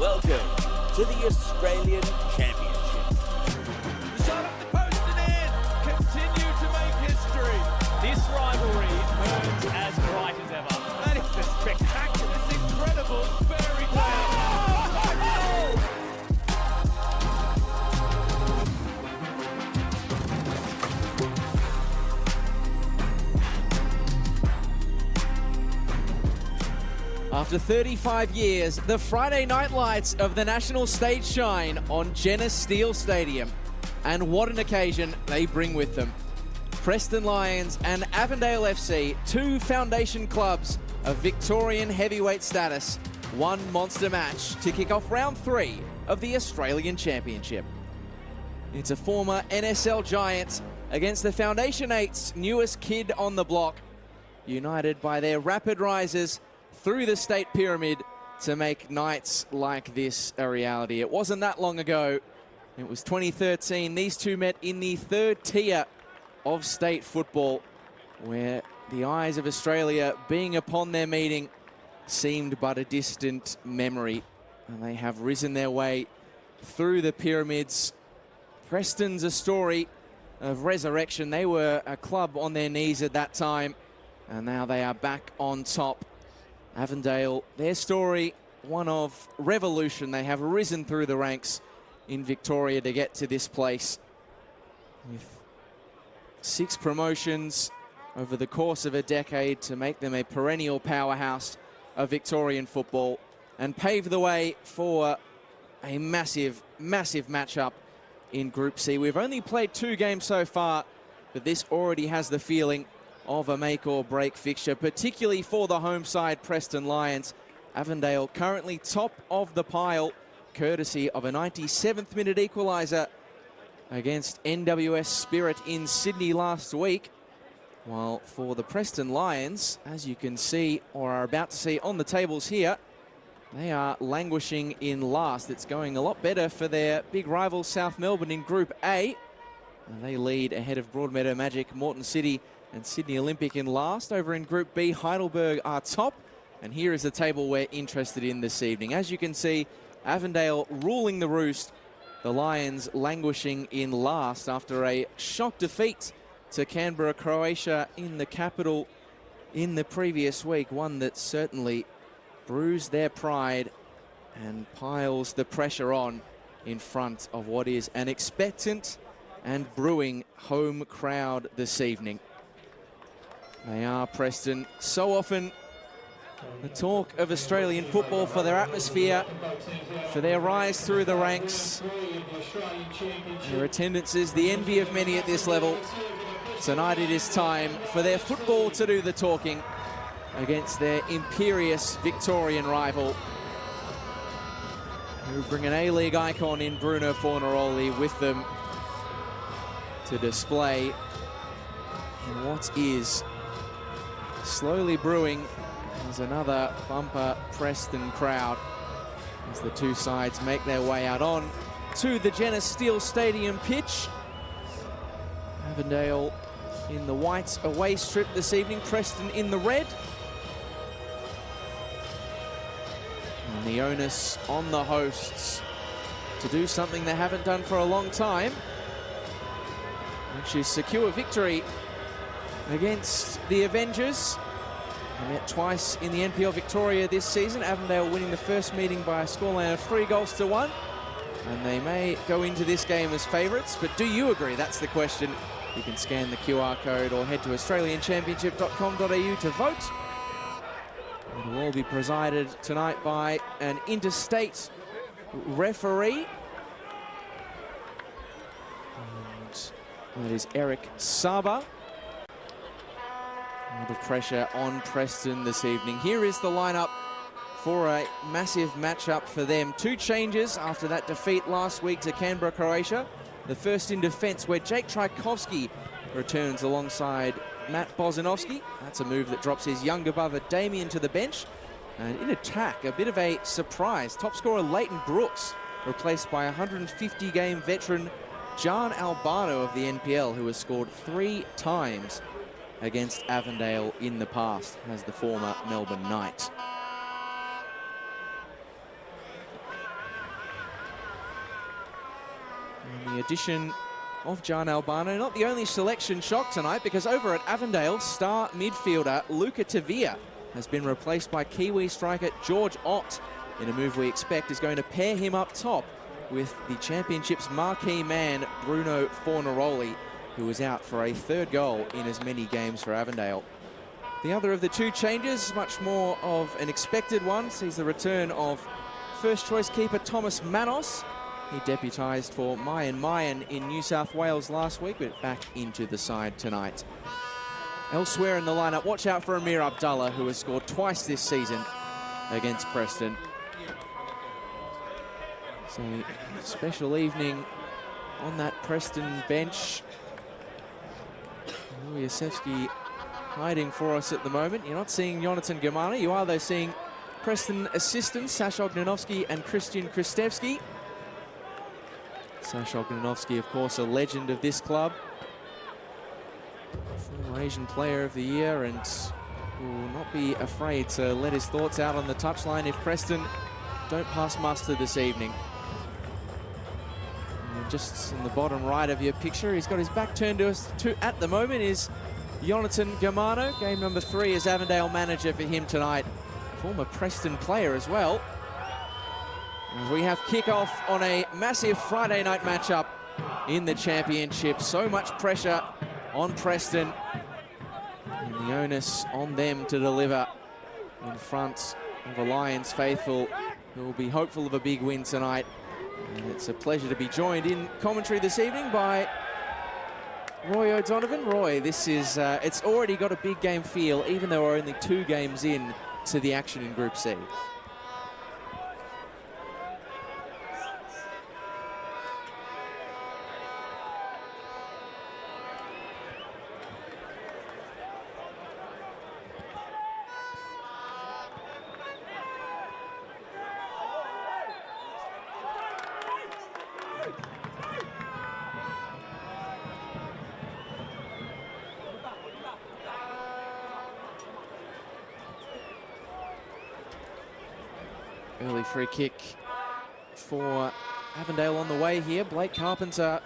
Welcome to the Australian Championship. Shot up the post and in! Continue to make history. This rivalry burns as bright as ever. That is a spectacular, it's incredible fairy tale. After 35 years, the Friday night lights of the national stage shine on Genesis Steel Stadium. And what an occasion they bring with them. Preston Lions and Avondale FC, two foundation clubs of Victorian heavyweight status, one monster match to kick off round 3 of the Australian Championship. It's a former NSL giant against the Foundation 8's newest kid on the block, united by their rapid rises through the state pyramid to make nights like this a reality. It wasn't that long ago. It was 2013. These two met in the 3rd tier of state football, where the eyes of Australia being upon their meeting seemed but a distant memory. And they have risen their way through the pyramids. Preston's a story of resurrection. They were a club on their knees at that time, and now they are back on top. Avondale, their story, one of revolution. They have risen through the ranks in Victoria to get to this place. With 6 promotions over the course of a decade to make them a perennial powerhouse of Victorian football and pave the way for a massive, massive matchup in Group C. We've only played 2 games so far, but this already has the feeling of a make-or-break fixture, particularly for the home side, Preston Lions. Avondale currently top of the pile, courtesy of a 97th minute equaliser against NWS Spirit in Sydney last week. While for the Preston Lions, as you can see, or are about to see on the tables here, they are languishing in last. It's going a lot better for their big rival South Melbourne in Group A. And they lead ahead of Broadmeadow Magic, Moreton City and Sydney Olympic in last. Over in Group B, Heidelberg are top. And here is the table we're interested in this evening. As you can see, Avondale ruling the roost. The Lions languishing in last after a shock defeat to Canberra, Croatia in the capital in the previous week. One that certainly bruised their pride and piles the pressure on in front of what is an expectant and brewing home crowd this evening. They are Preston, so often the talk of Australian football for their atmosphere, for their rise through the ranks. Their attendance is the envy of many at this level. Tonight it is time for their football to do the talking against their imperious Victorian rival, who bring an A-League icon in Bruno Fornaroli with them to display in what is slowly brewing as another bumper Preston crowd as the two sides make their way out on to the Genesis Steel Stadium pitch. Avondale in the white away strip this evening, Preston in the red. And the onus on the hosts to do something they haven't done for a long time, which is secure victory against the Avengers. They met twice in the NPL Victoria this season. Avondale winning the first meeting by a scoreline of 3-1. And they may go into this game as favourites, but do you agree? That's the question. You can scan the QR code or head to australianchampionship.com.au to vote. It will all be presided tonight by an interstate referee. And that is Eric Saba. A lot of pressure on Preston this evening. Here is the lineup for a massive matchup for them. 2 changes after that defeat last week to Canberra, Croatia. The first in defence, where Jake Tchaikovsky returns alongside Matt Bozanovsky. That's a move that drops his younger brother Damien to the bench. And in attack, a bit of a surprise. Top scorer Leighton Brooks, replaced by 150-game veteran John Albano of the NPL, who has scored 3 times against Avondale in the past as the former Melbourne Knight. addition of Gian Albano. Not the only selection shock tonight, because over at Avondale, star midfielder Luca Tavia has been replaced by Kiwi striker George Ott in a move we expect is going to pair him up top with the championship's marquee man Bruno Fornaroli, who was out for a third goal in as many games for Avondale. The other of the two changes, much more of an expected one, sees the return of first choice keeper Thomas Manos. He deputised for Mayan in New South Wales last week, but back into the side tonight. Elsewhere in the lineup, watch out for Amir Abdullah, who has scored twice this season against Preston. So, special evening on that Preston bench. Lujasevski hiding for us at the moment. You're not seeing Jonathan Germano. You are, though, seeing Preston assistants Saša Ognanovski and Christian Kristevski. Saša Ognanovski, of course, a legend of this club. Former Asian Player of the Year, and will not be afraid to let his thoughts out on the touchline if Preston don't pass muster this evening. And just in the bottom right of your picture, he's got his back turned to us at the moment, is Jonathan Germano. Game number 3 as Avondale manager for him tonight. Former Preston player as well. As we have kick-off on a massive Friday night matchup in the championship. So much pressure on Preston, and the onus on them to deliver in front of the Lions faithful, who will be hopeful of a big win tonight. And it's a pleasure to be joined in commentary this evening by Roy O'Donovan. Roy, this is it's already got a big game feel, even though we're only 2 games in to the action in Group C. Early free kick for Avondale on the way here. Blake Carpenter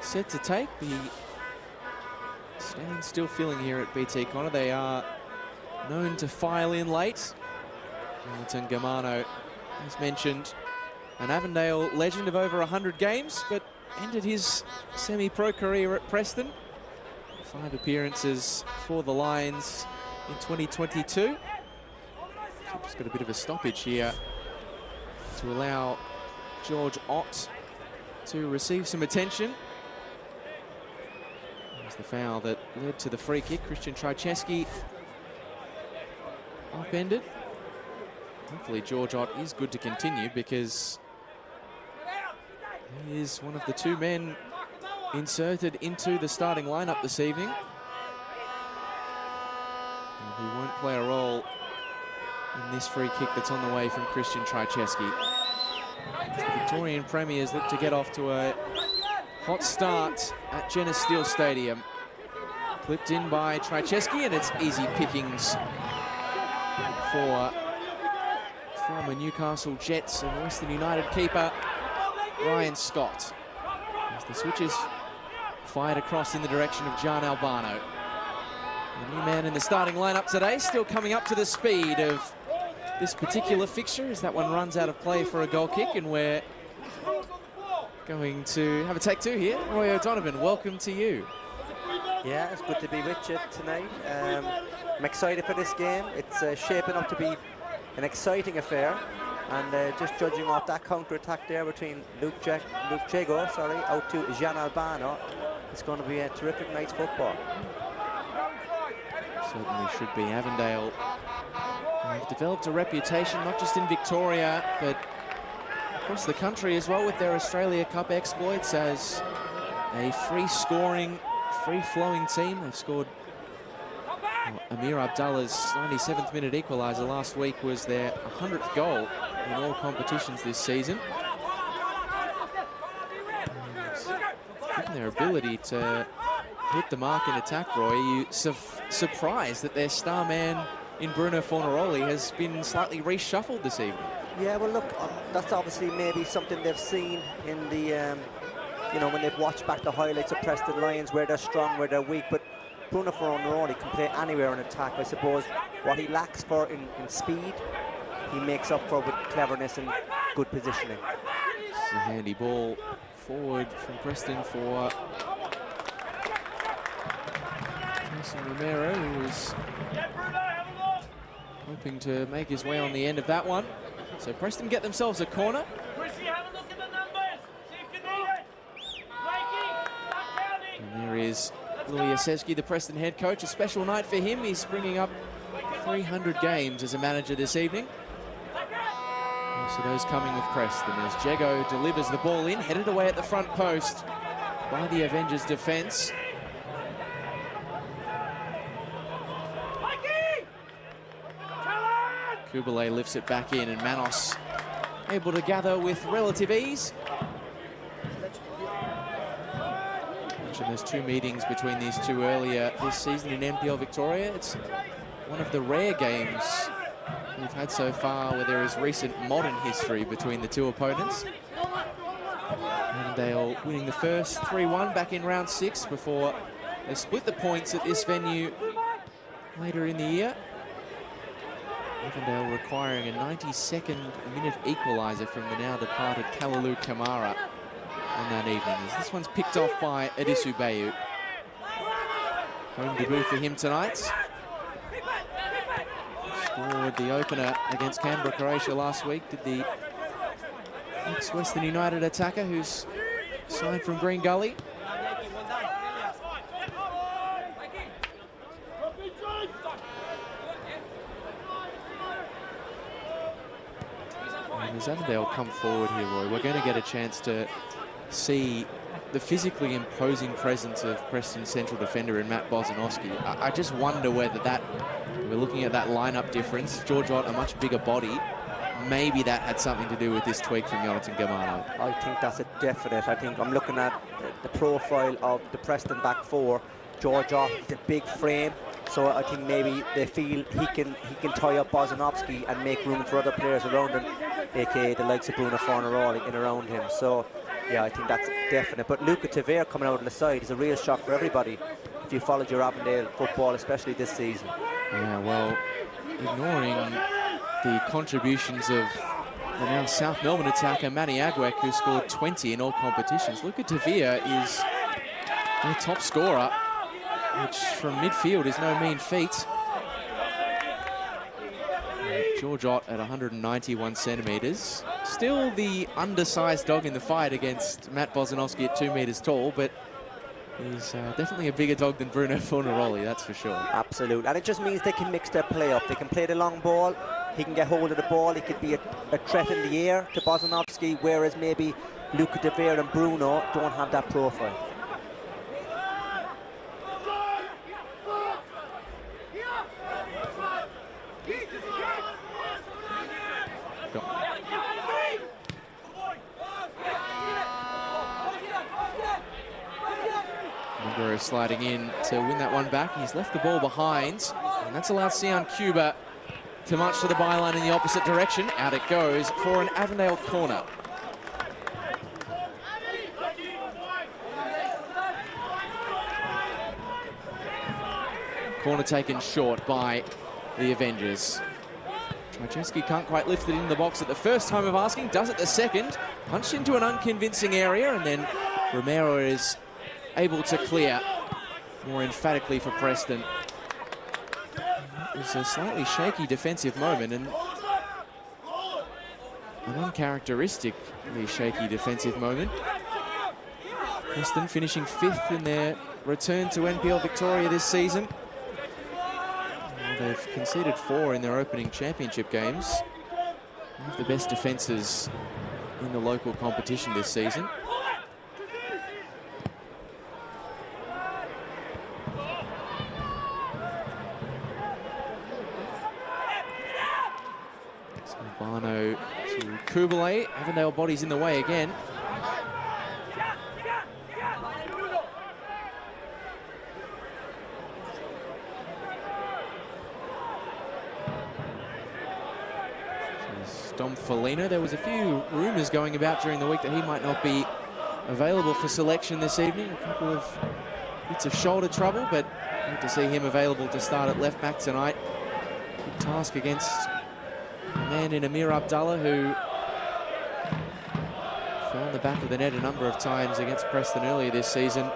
set to take the stand still filling here at BT Connor. They are known to file in late. Jonathan Germano, as mentioned, an Avondale legend of over 100 games, but ended his semi-pro career at Preston. 5 appearances for the Lions in 2022. Just got a bit of a stoppage here to allow George Ott to receive some attention. There's the foul that led to the free kick. Christian Trajceski upended. Hopefully George Ott is good to continue, because he is one of the 2 men inserted into the starting lineup this evening, and he won't play a role in this free kick that's on the way from Christian Trajceski. The Victorian Premiers look to get off to a hot start at Jenna Steele Stadium. Clipped in by Trajceski, and it's easy pickings for former Newcastle Jets and Western United keeper Ryan Scott. As the switches fired across in the direction of Gian Albano. The new man in the starting lineup today, still coming up to the speed of this particular fixture, as that one runs out of play for a goal kick, and we're going to have a take 2 here. Roy O'Donovan, welcome to you. Yeah, it's good to be with you tonight. I'm excited for this game. It's shaping up to be an exciting affair, and just judging off that counter-attack there between Luke Chego, out to Gian Albano, it's going to be a terrific night's football. Certainly should be. Avondale have developed a reputation, not just in Victoria, but across the country as well, with their Australia Cup exploits as a free-scoring, free-flowing team. They've scored Amir Abdullah's 97th minute equaliser last week was their 100th goal in all competitions this season. Given their ability to hit the mark in attack, Roy, you surprised that their star man in Bruno Fornaroli has been slightly reshuffled this evening. Yeah, well, look, that's obviously maybe something they've seen in the you know, when they've watched back the highlights of Preston Lions, where they're strong, where they're weak. But Bruno Fornaroli can play anywhere in attack. I suppose what he lacks for in speed, he makes up for with cleverness and good positioning. It's a handy ball forward from Preston for Jason Romero, who was hoping to make his way on the end of that one. So Preston get themselves a corner. And there is Louis Asevsky, the Preston head coach. A special night for him. He's bringing up 300 games as a manager this evening. So those coming with Preston as Jago delivers the ball in, headed away at the front post by the Avengers defence. Kubele lifts it back in, and Manos able to gather with relative ease. Mentioned there's 2 meetings between these two earlier this season in NPL Victoria. It's one of the rare games we've had so far where there is recent modern history between the two opponents. Avondale winning the first 3-1 back in round 6 before they split the points at this venue later in the year. Avondale requiring a 92nd minute equaliser from the now departed Kalalu Kamara on that evening. As this one's picked off by Adisu Bayu. Home debut for him tonight. Scored the opener against Canberra, Croatia last week. Did the ex-Western United attacker who's signed from Green Gully. And as Avondale come forward here, Roy, we're going to get a chance to see the physically imposing presence of Preston central defender in Matt Bosanowski. I just wonder whether that, we're looking at that lineup difference, George Ott, a much bigger body, maybe that had something to do with this tweak from Jonathan Gamano. I think that's a definite. I think I'm looking at the profile of the Preston back 4. George Ott, the big frame, so I think maybe they feel he can tie up Bosanowski and make room for other players around him, aka the likes of Bruno Fornaroli in around him. So yeah, I think that's definite. But Luca Tavere coming out on the side is a real shock for everybody if you followed your Avondale football, especially this season. Yeah, well, ignoring the contributions of the now South Melbourne attacker Manny Agwek, who scored 20 in all competitions, Luca Tavere is their top scorer, which from midfield is no mean feat. George Ott at 191 centimetres. Still the undersized dog in the fight against Matt Bosanowski at 2 metres tall, but he's definitely a bigger dog than Bruno Fornaroli, that's for sure. Absolutely, and it just means they can mix their play up. They can play the long ball, he can get hold of the ball, he could be a threat in the air to Bosanowski, whereas maybe Luca Tavere and Bruno don't have that profile. Sliding in to win that one back. He's left the ball behind, and that's allowed Sian Cuba to march to the byline in the opposite direction. Out it goes for an Avondale corner. Corner taken short by the Avengers. Trajewski can't quite lift it in the box at the first time of asking, does it the second. Punched into an unconvincing area, and then Romero is able to clear more emphatically for Preston. It was a slightly shaky defensive moment, and an uncharacteristically shaky defensive moment. Preston finishing 5th in their return to NPL Victoria this season. Well, they've conceded 4 in their opening championship games. One of the best defences in the local competition this season. Barno to Kubele. Avondale bodies in the way again. Dom Felino. There was a few rumours going about during the week that he might not be available for selection this evening. A couple of bits of shoulder trouble, but good to see him available to start at left back tonight. Good task against a man in Amir Abdallah, who found the back of the net a number of times against Preston earlier this season.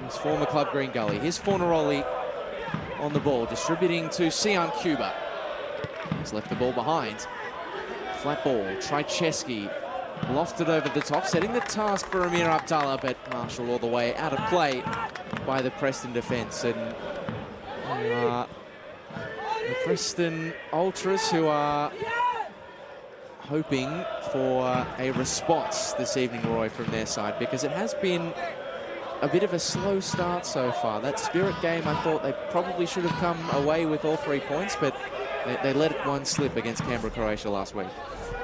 His former club Green Gully. Here's Fornaroli on the ball, distributing to Sian Cuba. He's left the ball behind. Flat ball, Trycheski lofted over the top, setting the task for Amir Abdallah, but Marshall all the way out of play by the Preston defence. And the Preston Ultras, who are hoping for a response this evening, Roy, from their side, because it has been a bit of a slow start so far. That Spirit game, I thought they probably should have come away with all 3 points, but they let one slip against Canberra, Croatia last week.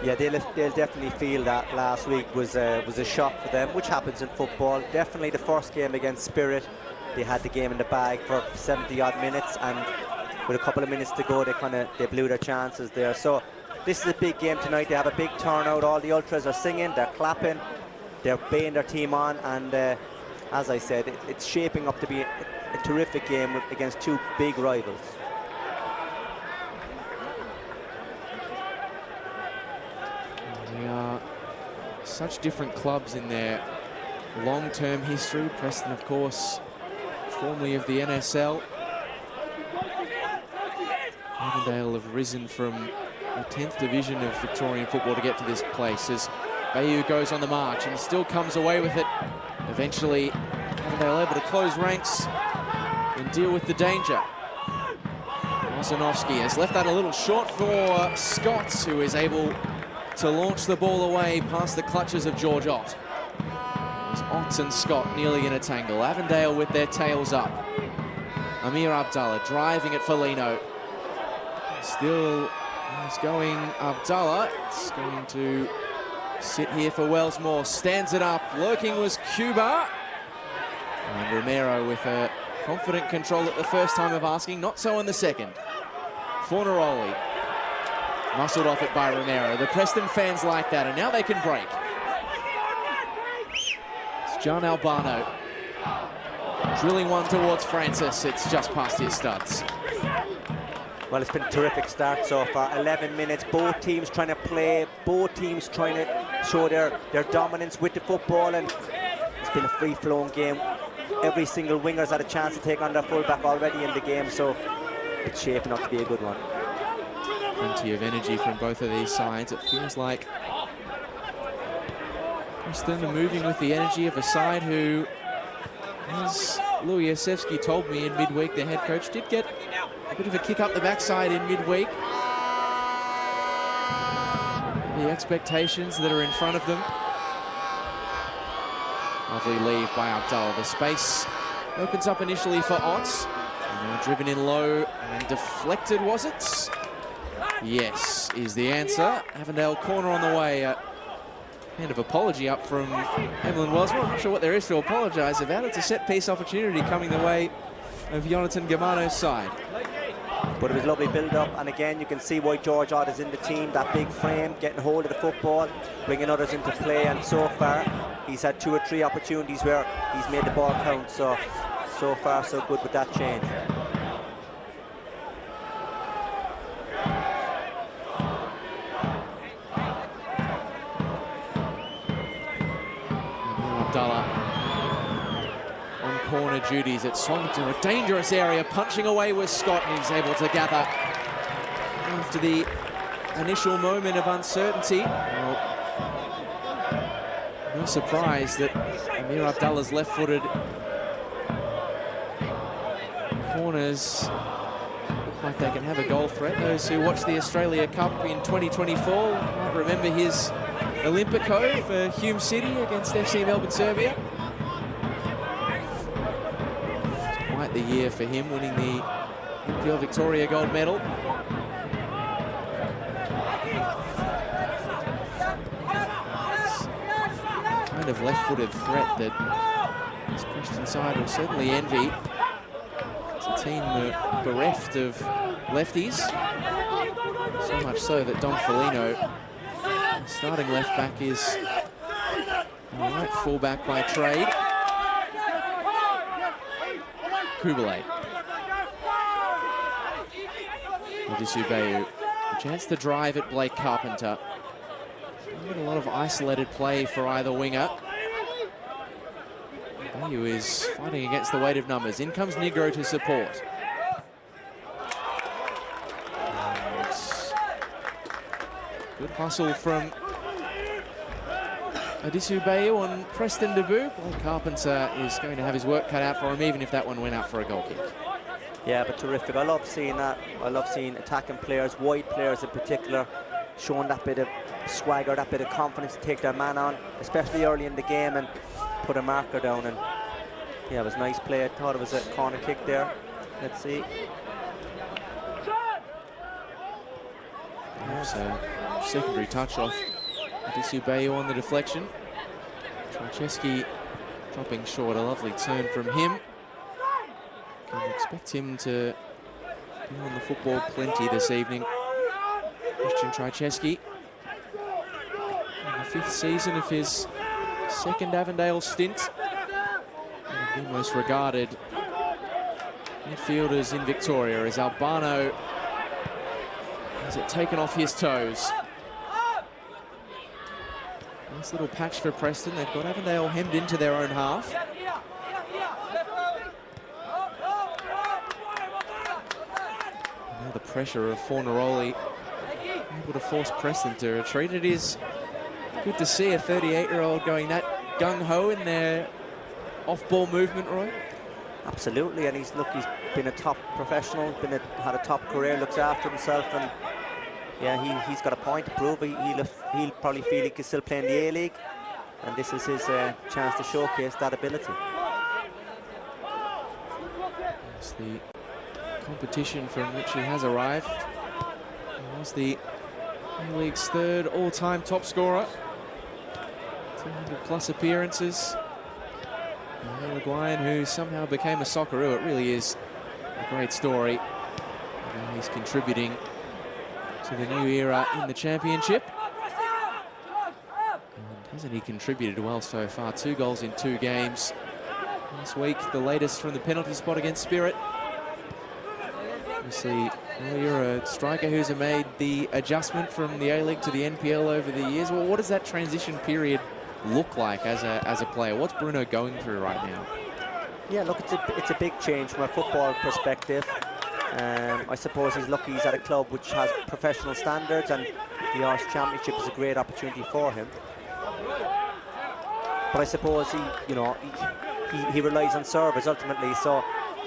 Yeah, they'll definitely feel that last week was a shock for them, which happens in football. Definitely the first game against Spirit, they had the game in the bag for 70-odd minutes, and with a couple of minutes to go, they blew their chances there. So this is a big game tonight. They have a big turnout. All the Ultras are singing, they're clapping, they're baying their team on, and as I said, it's shaping up to be a terrific game against 2 big rivals. They are such different clubs in their long-term history. Preston, of course, formerly of the NSL. Avondale have risen from the 10th division of Victorian football to get to this place as Bayou goes on the march and still comes away with it. Eventually, Avondale able to close ranks and deal with the danger. Osanovsky has left that a little short for Scott, who is able to launch the ball away past the clutches of George Ott. There's Ott and Scott nearly in a tangle. Avondale with their tails up. Amir Abdallah driving at Foligno. Still is going Abdallah. It's going to sit here for Wellsmore. Stands it up. Lurking was Cuba. And Romero with a confident control at the first time of asking. Not so in the second. Fornaroli. Muscled off it by Romero. The Preston fans like that, and now they can break. It's John Albano. Drilling one towards Francis. It's just past his studs. Well, it's been a terrific start so far. 11 minutes, both teams trying to play, both teams trying to show their dominance with the football, and it's been a free-flowing game. Every single winger's had a chance to take on their fullback already in the game, so it's shaping up to be a good one. Plenty of energy from both of these sides. It feels like Preston are moving with the energy of a side who, as Louis Yasevsky told me in midweek, their head coach did get a bit of a kick up the backside in midweek. The expectations that are in front of them. Lovely leave by Abdallah. The space opens up initially for Otts. Driven in low and deflected, was it? Yes, is the answer. Avondale corner on the way. Hand of apology up from Emlyn Wellsmore. I'm not sure what there is to apologise about. It's a set-piece opportunity coming the way of Jonathan Germano's side. But it was a lovely build-up, and again, you can see why George Ott is in the team. That big frame, getting hold of the football, bringing others into play, and so far, he's had 2 or 3 opportunities where he's made the ball count, so far, so good with that change. Abdallah on corner duties. It's swung to a dangerous area, punching away with Scott, and he's able to gather after the initial moment of uncertainty. Well, no surprise that Amir Abdallah's left-footed corners look like they can have a goal threat. Those who watched the Australia Cup in 2024 might remember his Olympico for Hume City against FC Melbourne Serbia. It's quite the year for him, winning the NPL Victoria gold medal. Kind of left-footed threat that this Preston side will certainly envy. It's a team bereft of lefties. So much so that Don Foligno, starting left back, is All right, fullback by trade. Kubalay. Odisubayu. A chance to drive at Blake Carpenter. A lot of isolated play for either winger. Bayu is fighting against the weight of numbers. In comes Negro to support. And good hustle from Odisubayu on Preston debut. Blake Carpenter is going to have his work cut out for him, even if that one went out for a goal kick. Yeah, but terrific. I love seeing that. I love seeing attacking players, wide players in particular, showing that bit of swagger, that bit of confidence to take their man on, especially early in the game, and put a marker down. And yeah, it was a nice play. I thought it was a corner kick there. Let's see. So secondary touch off Odisubayu on the deflection. Trajewski dropping short. A lovely turn from him. Can expect him to be on the football plenty this evening. Christian Trajewski. In the 5th season of his 2nd Avondale stint. One of the most regarded midfielders in Victoria as Albano has it taken off his toes. Nice little patch for Preston. They've got Avondale hemmed into their own half. Now the pressure of Fornaroli able to force Preston to retreat. It is good to see a 38-year-old going that gung-ho in their off-ball movement, Roy. Absolutely, and he's been a top professional, had a top career, looks after himself, and yeah, he's got a point to prove. He'll probably feel he can still play in the A-League, and this is his chance to showcase that ability. It's the competition from which he has arrived. He was the A-League's 3rd all-time top scorer. 200 plus appearances. The Uruguayan who somehow became a Socceroo. It really is a great story. And he's contributing to the new era in the championship. And hasn't he contributed well so far? 2 goals in 2 games. Last week, the latest from the penalty spot against Spirit. You see, well, you're a striker who's made the adjustment from the A-League to the NPL over the years. Well, what does that transition period look like as a player? What's Bruno going through right now? Yeah, look, it's a big change from a football perspective. I suppose he's lucky he's at a club which has professional standards, and the Irish Championship is a great opportunity for him. But I suppose he relies on service ultimately, so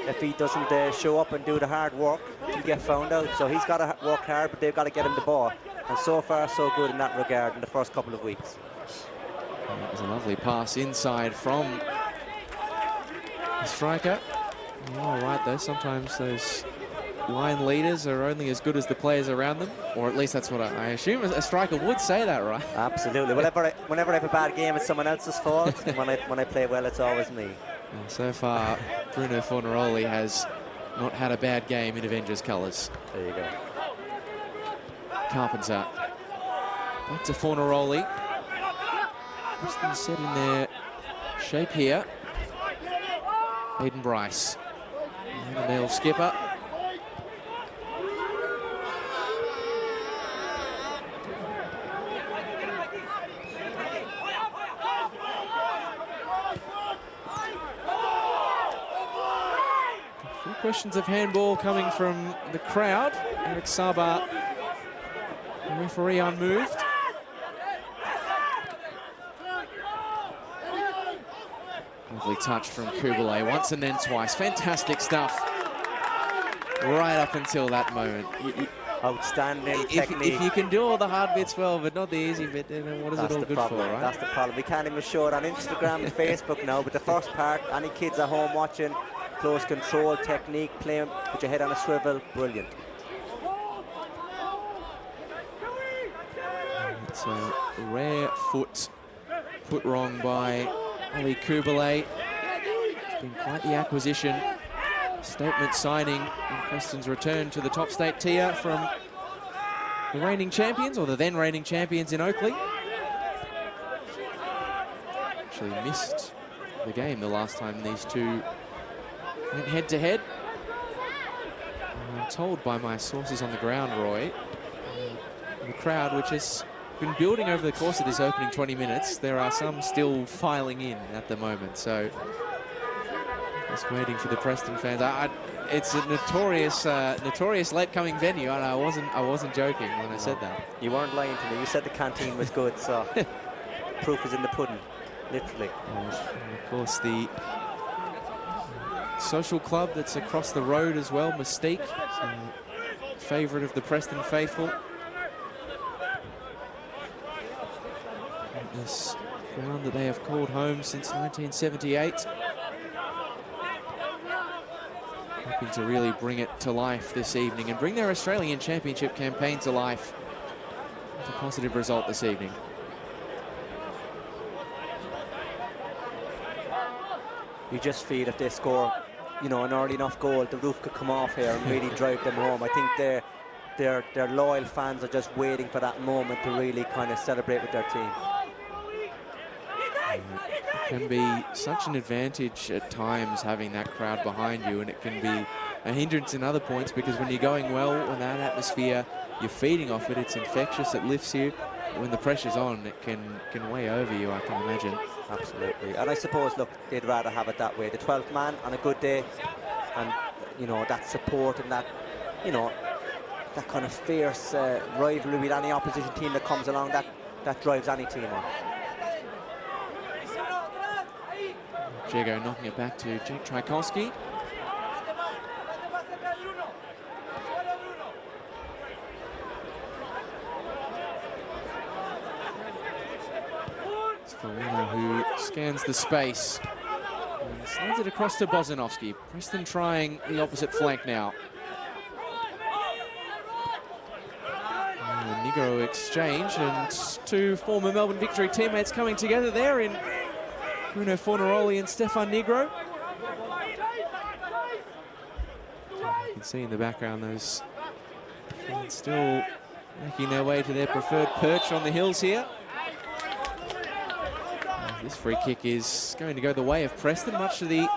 if he doesn't show up and do the hard work, he'll get found out. So he's got to work hard, but they've got to get him the ball. And so far, so good in that regard in the first couple of weeks. That was a lovely pass inside from the striker. All right, though, sometimes those line leaders are only as good as the players around them, or at least that's what I assume a striker would say that, right? Absolutely. Whenever I have a bad game, it's someone else's fault. when I play well, it's always me. Well, so far, Bruno Fornaroli has not had a bad game in Avengers colours. There you go. Carpenter. Back to Fornaroli. Preston set in their shape here. Aiden Bryce. Avondale skipper. A few questions of handball coming from the crowd. Eric Saba, the referee, unmoved. Lovely touch from Kubalay once and then twice. Fantastic stuff. Right up until that moment. Outstanding technique. If you can do all the hard bits well, but not the easy bit, then what is it all good for, right? That's the problem. We can't even show it on Instagram and Facebook now, but the first part, any kids at home watching, close control, technique, playing with your head on a swivel, brilliant. It's a rare foot put wrong by Ali Kubalay. It's been quite the acquisition. Statement signing in Preston's return to the top state tier from the reigning champions, or the then reigning champions in Oakley. actually missed the game the last time these two went head-to-head. I'm told by my sources on the ground, Roy, the crowd, which has been building over the course of this opening 20 minutes, there are some still filing in at the moment. So just waiting for the Preston fans. It's a notorious late-coming venue, and I wasn't joking when I said that. You weren't lying to me. You said the canteen was good, so proof is in the pudding, literally. And of course, the social club that's across the road as well, Mystique, favourite of the Preston faithful. This ground that they have called home since 1978. Hoping to really bring it to life this evening and bring their Australian Championship campaign to life with a positive result this evening. You just feel if they score, you know, an early enough goal, the roof could come off here and really drive them home. I think their loyal fans are just waiting for that moment to really kind of celebrate with their team. It can be such an advantage at times having that crowd behind you, and it can be a hindrance in other points, because when you're going well in that atmosphere, you're feeding off it, it's infectious, it lifts you. When the pressure's on, it can weigh over you, I can imagine. Absolutely. And I suppose, look, they'd rather have it that way. The 12th man on a good day, and, you know, that support and that, you know, that kind of fierce rivalry with any opposition team that comes along, that drives any team on. Jago knocking it back to Jake Trajkowski. It's Farina who scans the space and slides it across to Bozanovski. Preston trying the opposite flank now. And the Negro exchange, and two former Melbourne Victory teammates coming together there in Bruno Fornaroli and Stefan Negro. You can see in the background those fans still making their way to their preferred perch on the hills here. This free kick is going to go the way of Preston, much to the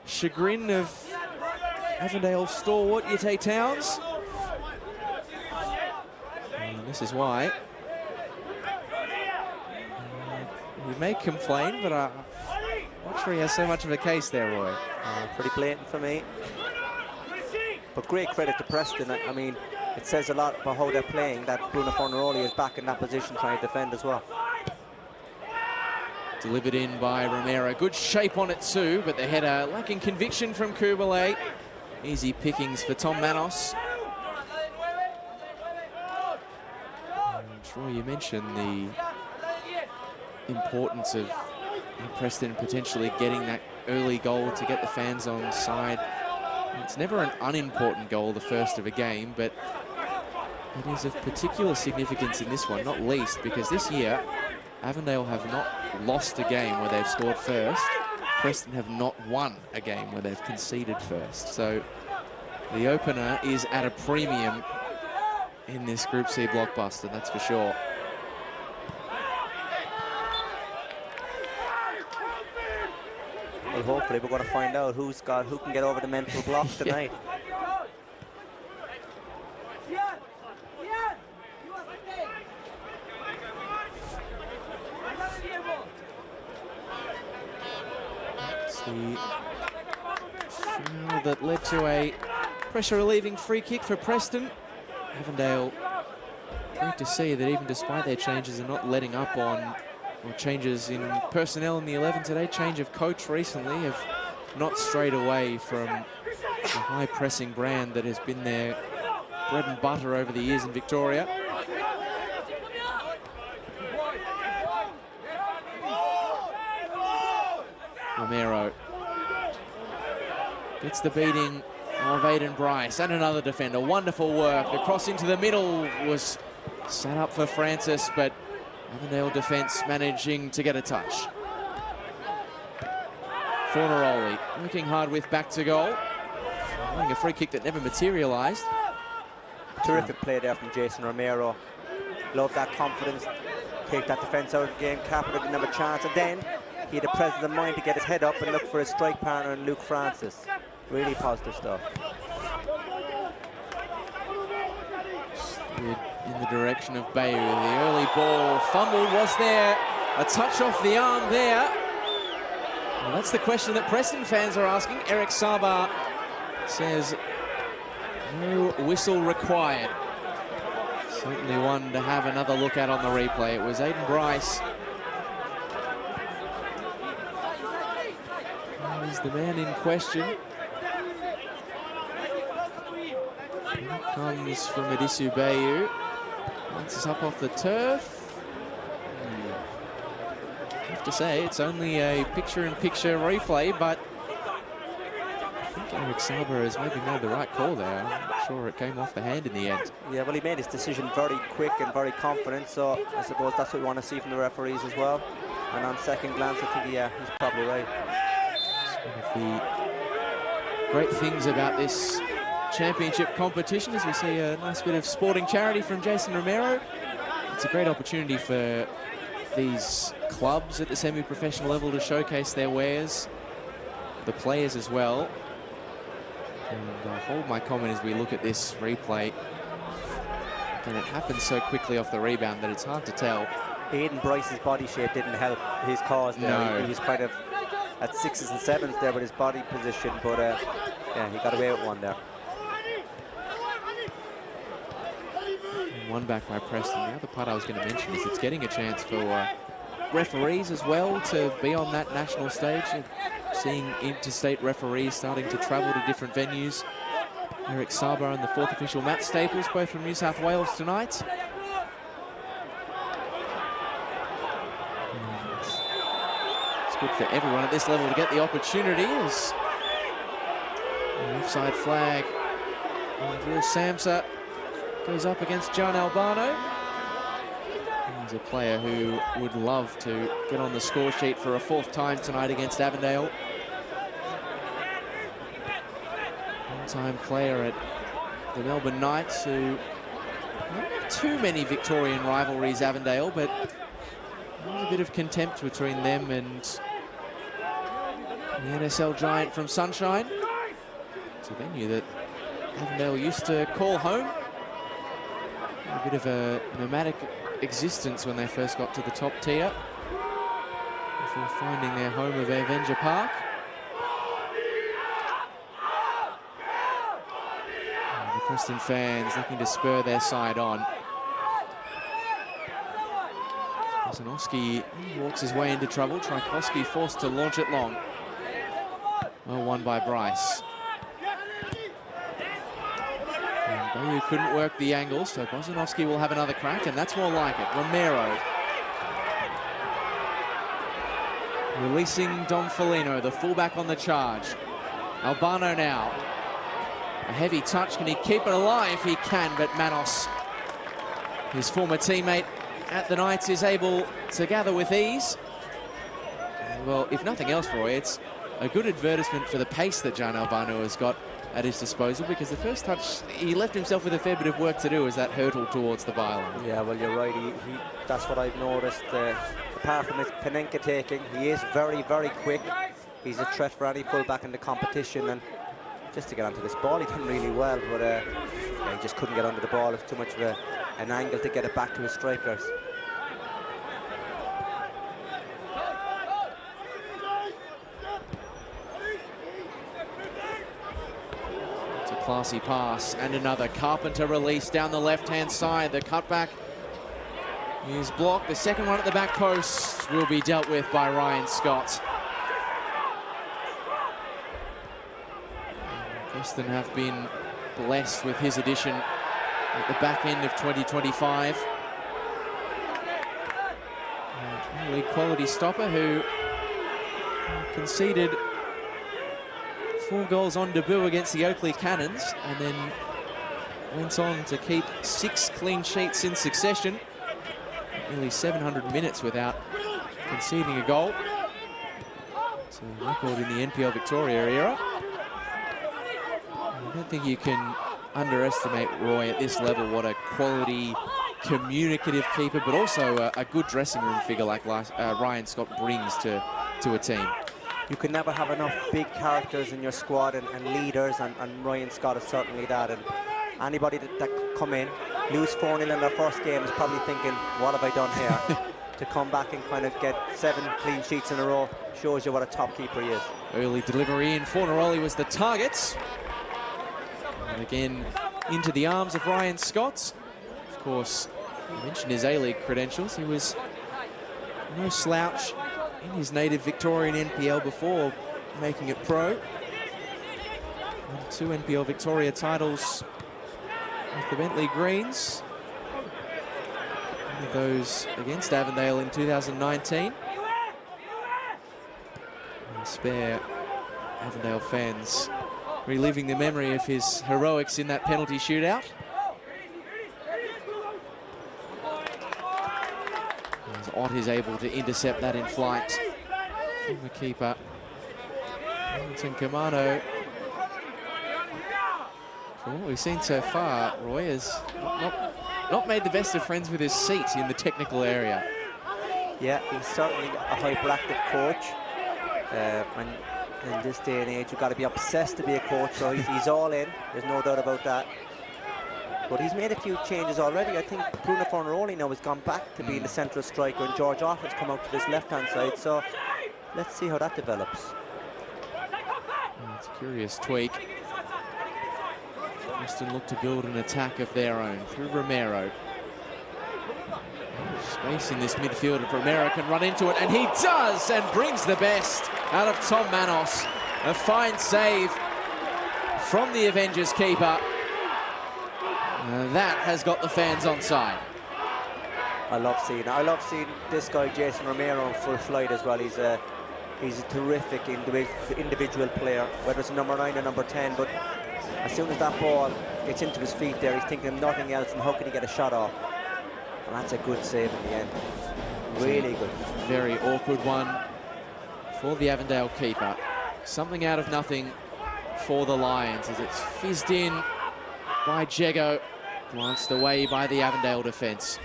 chagrin of Avondale stalwart Yate Towns. And this is why. He may complain, but I'm not sure he has so much of a case there, Roy. Pretty blatant for me. But great credit to Preston. I mean, it says a lot about how they're playing that Bruno Fornaroli is back in that position trying to defend as well. Delivered in by Romero. Good shape on it too, but the header lacking conviction from Kubalay. Easy pickings for Tom Manos. And Troy, you mentioned the importance of Preston potentially getting that early goal to get the fans on side. It's never an unimportant goal, the first of a game, but it is of particular significance in this one, not least because this year Avondale have not lost a game where they've scored first. Preston have not won a game where they've conceded first. So the opener is at a premium in this Group C blockbuster, that's for sure. Well, hopefully we're going to find out who can get over the mental block tonight. It's the foul that led to a pressure-relieving free kick for Preston. Avondale, great to see that even despite their changes, they're not letting up on, or changes in personnel in the 11 today. Change of coach recently, have not strayed away from the high-pressing brand that has been their bread and butter over the years in Victoria. Romero gets the beating of Aiden Bryce, and another defender. Wonderful work. The cross into the middle was set up for Francis, but Avondale defence managing to get a touch. Fornaroli working hard with back to goal. Following a free kick that never materialised. Terrific play there from Jason Romero. Love that confidence. Take that defence out of the game. Capita didn't have a chance. And then he had a presence of mind to get his head up and look for his strike partner in Luke Francis. Really positive stuff. In the direction of Bayu. The early ball fumbled was there. A touch off the arm there. Well, that's the question that Preston fans are asking. Eric Saba says no whistle required. Certainly one to have another look at on the replay. It was Aiden Bryce. That is the man in question. Here comes from Adisu Bayu. Once it's up off the turf. I have to say, it's only a picture-in-picture replay, but I think Eric Saba has maybe made the right call there. I'm not sure it came off the hand in the end. Yeah, well, he made his decision very quick and very confident, so I suppose that's what we want to see from the referees as well. And on second glance, I think, yeah, he's probably right. It's one of the great things about this championship competition is we see a nice bit of sporting charity from Jason Romero. It's a great opportunity for these clubs at the semi-professional level to showcase their wares, the players as well. And I'll hold my comment as we look at this replay. And it happens so quickly off the rebound that it's hard to tell. Aiden Bryce's body shape didn't help his cause there. No. He was kind of at 6s and 7s there with his body position, but yeah, he got away with one there. One back by Preston. The other part I was going to mention is it's getting a chance for referees as well to be on that national stage, and seeing interstate referees starting to travel to different venues. Eric Saba and the fourth official Matt Staples, both from New South Wales tonight. It's good for everyone at this level to get the opportunity as the offside flag. Will Samsa goes up against John Albano. He's a player who would love to get on the score sheet for a fourth time tonight against Avondale. One-time player at the Melbourne Knights, who don't have too many Victorian rivalries, Avondale, but there's a bit of contempt between them and the NSL giant from Sunshine. It's a venue that Avondale used to call home. A bit of a nomadic existence when they first got to the top tier, before finding their home of Avenger Park. And the Preston fans looking to spur their side on. Bosanowski walks his way into trouble. Tchaikovsky forced to launch it long. Well won by Bryce. Bayu couldn't work the angle, so Bosanowski will have another crack, and that's more like it. Romero releasing Dom Folino, the fullback on the charge. Albano now. A heavy touch. Can he keep it alive? He can, but Manos, his former teammate at the Knights, is able to gather with ease. Well, if nothing else, Roy, it's a good advertisement for the pace that John Albano has got at his disposal, because the first touch, he left himself with a fair bit of work to do as that hurtle towards the byline. Yeah, well, you're right. That's what I've noticed. Apart from his Penenka taking, he is very, very quick. He's a threat for any fullback in the competition, and just to get onto this ball, he done really well, but yeah, he just couldn't get under the ball. It's too much of an angle to get it back to his strikers. Classy pass, and another Carpenter release down the left-hand side. The cutback is blocked. The second one at the back post will be dealt with by Ryan Scott. Preston have been blessed with his addition at the back end of 2025. A league quality stopper who conceded 4 goals on debut against the Oakley Cannons, and then went on to keep 6 clean sheets in succession. Nearly 700 minutes without conceding a goal. It's a record in the NPL Victoria era. I don't think you can underestimate, Roy, at this level, what a quality, communicative keeper, but also a good dressing room figure like Ryan Scott brings to to a team. You can never have enough big characters in your squad and leaders, and Ryan Scott is certainly that. And anybody that come in, lose 4-0 in their first game is probably thinking, what have I done here? To come back and kind of get 7 clean sheets in a row shows you what a top keeper he is. Early delivery in. Fornaroli was the target. And again, into the arms of Ryan Scott. Of course, you mentioned his A-League credentials. He was no slouch in his native Victorian NPL before making it pro. And 2 NPL Victoria titles with the Bentley Greens. One of those against Avondale in 2019. And spare Avondale fans reliving the memory of his heroics in that penalty shootout. As Ott is able to intercept that in flight from the keeper. Hamilton Kamano. From what we've seen so far, Roy has not made the best of friends with his seat in the technical area. Yeah, he's certainly a hyperactive coach. And in this day and age, you've got to be obsessed to be a coach, so he's all in. There's no doubt about that. But he's made a few changes already. I think Bruno Fornaroli now has gone back to being the central striker, and George Ott has come out to this left-hand side. So let's see how that develops. It's a curious tweak. Preston look to build an attack of their own through Romero. Space in this midfield, if Romero can run into it, and he does, and brings the best out of Tom Manos. A fine save from the Avengers keeper. That has got the fans on side. I love seeing this guy, Jason Romero, in full flight as well. He's a terrific individual player, whether it's a number 9 or number 10, but as soon as that ball gets into his feet there, he's thinking of nothing else and how can he get a shot off. And that's a good save in the end. Really good. Very awkward one for the Avondale keeper. Something out of nothing for the Lions as it's fizzed in by Jego, glanced away by the Avondale defence.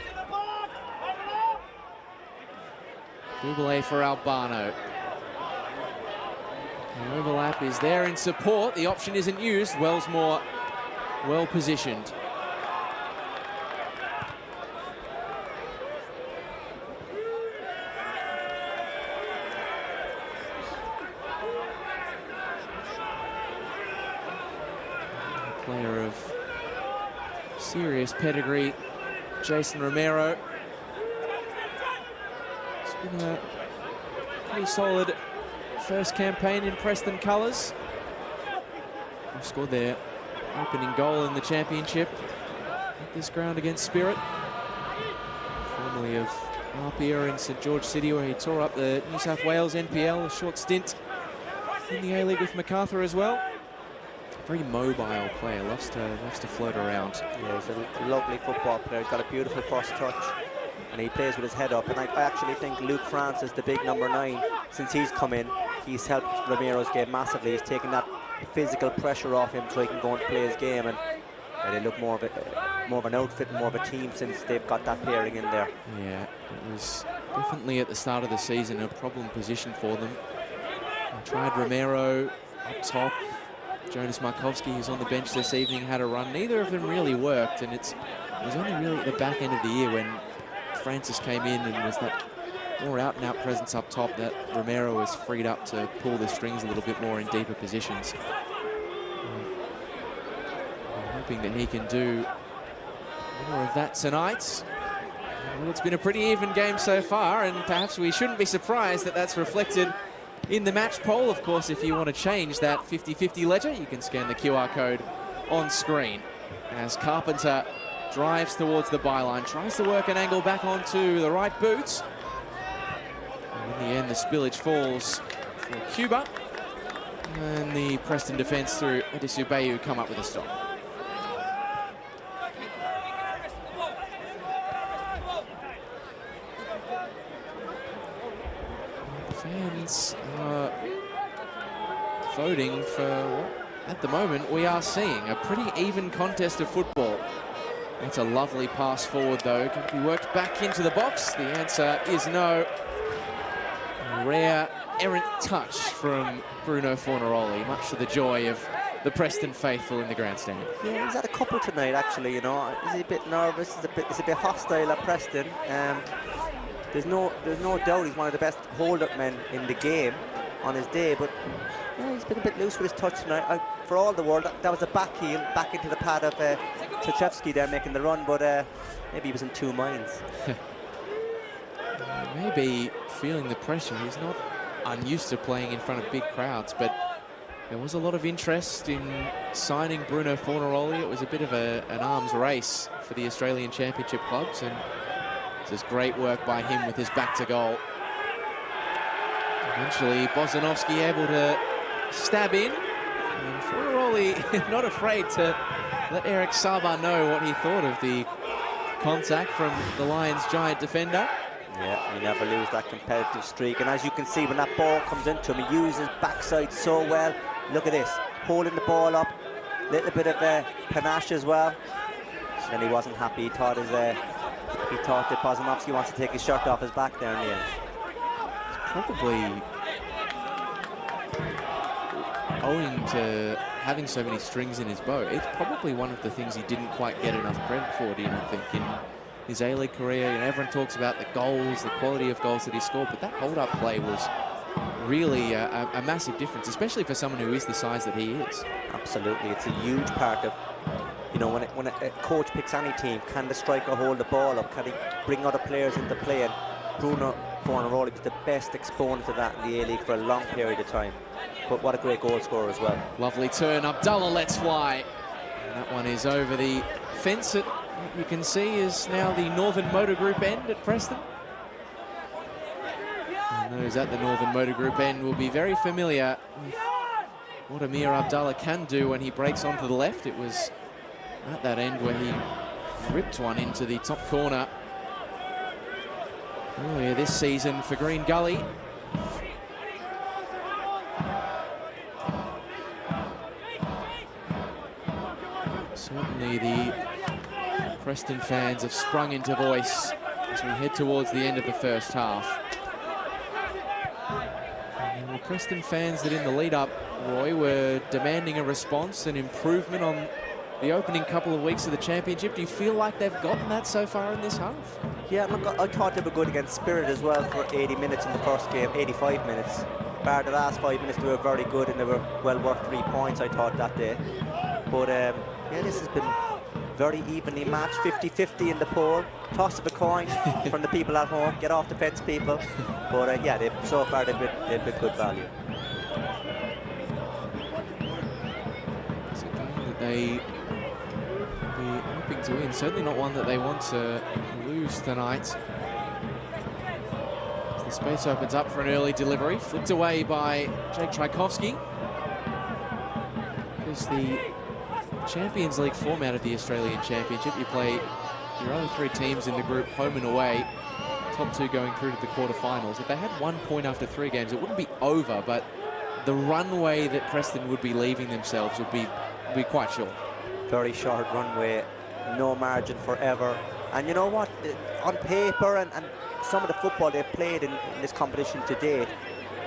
Double A for Albano. The overlap is there in support. The option isn't used. Wellsmore well positioned. A player of serious pedigree, Jason Romero. It's been a pretty solid first campaign in Preston colours. He scored their opening goal in the championship at this ground against Spirit, formerly of Apia in St George City, where he tore up the New South Wales NPL, a short stint in the A-League with MacArthur as well. Very mobile player, loves to float around. Yeah, he's a lovely football player. He's got a beautiful first touch, and he plays with his head up. And I actually think Luke France is the big number 9. Since he's come in, he's helped Romero's game massively. He's taken that physical pressure off him so he can go and play his game, and they look more of an outfit, more of a team since they've got that pairing in there. Yeah, it was definitely at the start of the season a problem position for them. They tried Romero up top. Jonas Markovski, who's on the bench this evening, had a run. Neither of them really worked, and it was only really at the back end of the year when Francis came in and was that more out-and-out presence up top that Romero was freed up to pull the strings a little bit more in deeper positions. I'm hoping that he can do more of that tonight. Well, it's been a pretty even game so far, and perhaps we shouldn't be surprised that that's reflected in the match poll. Of course, if you want to change that 50-50 ledger, you can scan the QR code on screen. As Carpenter drives towards the byline, tries to work an angle back onto the right boot. And in the end, the spillage falls for Cuba. And the Preston defence through Edisu Bayu come up with a stop. Fans are voting for what, at the moment, we are seeing a pretty even contest of football. That's a lovely pass forward, though. Can be worked back into the box. The answer is no. A rare errant touch from Bruno Fornaroli, much to the joy of the Preston faithful in the grandstand. Yeah, he's had a couple tonight, actually, you know. He's a bit nervous, he's a bit hostile at Preston. There's no doubt he's one of the best hold-up men in the game on his day, but yeah, he's been a bit loose with his touch tonight. For all the world, that was a back heel, back into the pad of Trachevsky there making the run, but maybe he was in two minds. Maybe feeling the pressure. He's not unused to playing in front of big crowds, but there was a lot of interest in signing Bruno Fornaroli. It was a bit of an arms race for the Australian Championship clubs, and this is great work by him with his back to goal. Eventually, Bozanovsky able to stab in, and Fornaroli not afraid to let Eric Saba know what he thought of the contact from the Lions' giant defender. Yeah, you never lose that competitive streak, and as you can see, when that ball comes into him, he uses backside so well. Look at this, holding the ball up, little bit of panache as well. And he wasn't happy. He thought that Bozanovsky wants to take his shirt off his back there in the end. Probably owing to having so many strings in his bow, it's probably one of the things he didn't quite get enough credit for, do you not think, in his A-League career? You know, everyone talks about the goals, the quality of goals that he scored, but that hold-up play was really a massive difference, especially for someone who is the size that he is. Absolutely, it's a huge part of, you know, when a coach picks any team, can the striker hold the ball up? Can he bring other players into play? And Bruno Fornaroli was the best exponent of that in the A-League for a long period of time. But what a great goal scorer as well. Lovely turn, Abdullah lets fly. And that one is over the fence at, you can see, is now the Northern Motor Group end at Preston. And those at the Northern Motor Group end will be very familiar with what Amir Abdullah can do when he breaks onto the left. It was at that end where he ripped one into the top corner earlier this season for Green Gully. Certainly the Preston fans have sprung into voice as we head towards the end of the first half. And the Preston fans that in the lead-up, Roy, were demanding a response, an improvement on the opening couple of weeks of the championship. Do you feel like they've gotten that so far in this half? Yeah, look, I thought they were good against Spirit as well for 80 minutes in the first game, 85 minutes. Bar the last 5 minutes, they were very good and they were well worth 3 points, I thought, that day. But yeah, this has been very evenly matched, 50-50 in the poll. Toss of a coin from the people at home. Get off the fence, people. But yeah, so far they've been good value. It's a game that they be hoping to win. Certainly not one that they want to lose tonight. As the space opens up for an early delivery, flicked away by Jake Tchaikovsky. Because the Champions League format of the Australian Championship, you play your other 3 teams in the group home and away, top 2 going through to the quarterfinals. If they had 1 point after 3 games, it wouldn't be over, but the runway that Preston would be leaving themselves would be quite short. Very short runway, no margin forever. And you know what? On paper and some of the football they've played in this competition to date,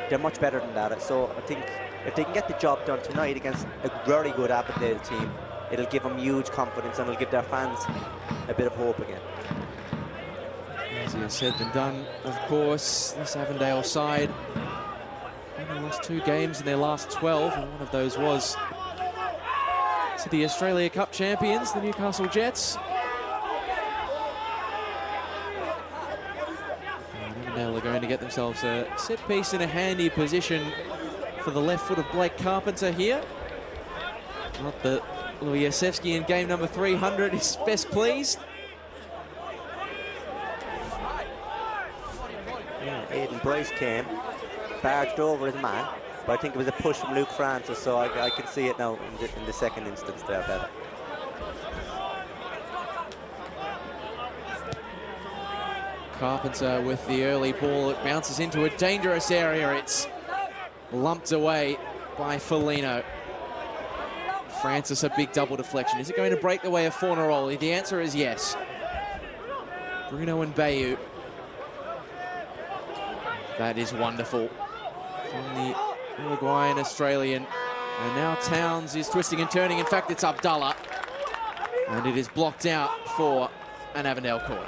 they're much better than that. So I think if they can get the job done tonight against a very good Avondale team, it'll give them huge confidence and it'll give their fans a bit of hope again. Easier said than done, of course. This Avondale side only lost 2 games in their last 12, and one of those was to the Australia Cup champions, the Newcastle Jets. And Avondale are going to get themselves a set piece in a handy position for the left foot of Blake Carpenter here. Not that Lujasevski in game number 300 is best pleased. Yeah, Aidan Bryce came, barged over his man, but I think it was a push from Luke Francis, so I can see it now in the second instance there better. Carpenter with the early ball. It bounces into a dangerous area. It's lumped away by Foligno. Francis, a big double deflection. Is it going to break the way of Fornaroli? The answer is yes. Bruno and Bayou. That is wonderful. from the Uruguayan Australian. And now Towns is twisting and turning. In fact, it's Abdallah. And it is blocked out for an Avondale corner.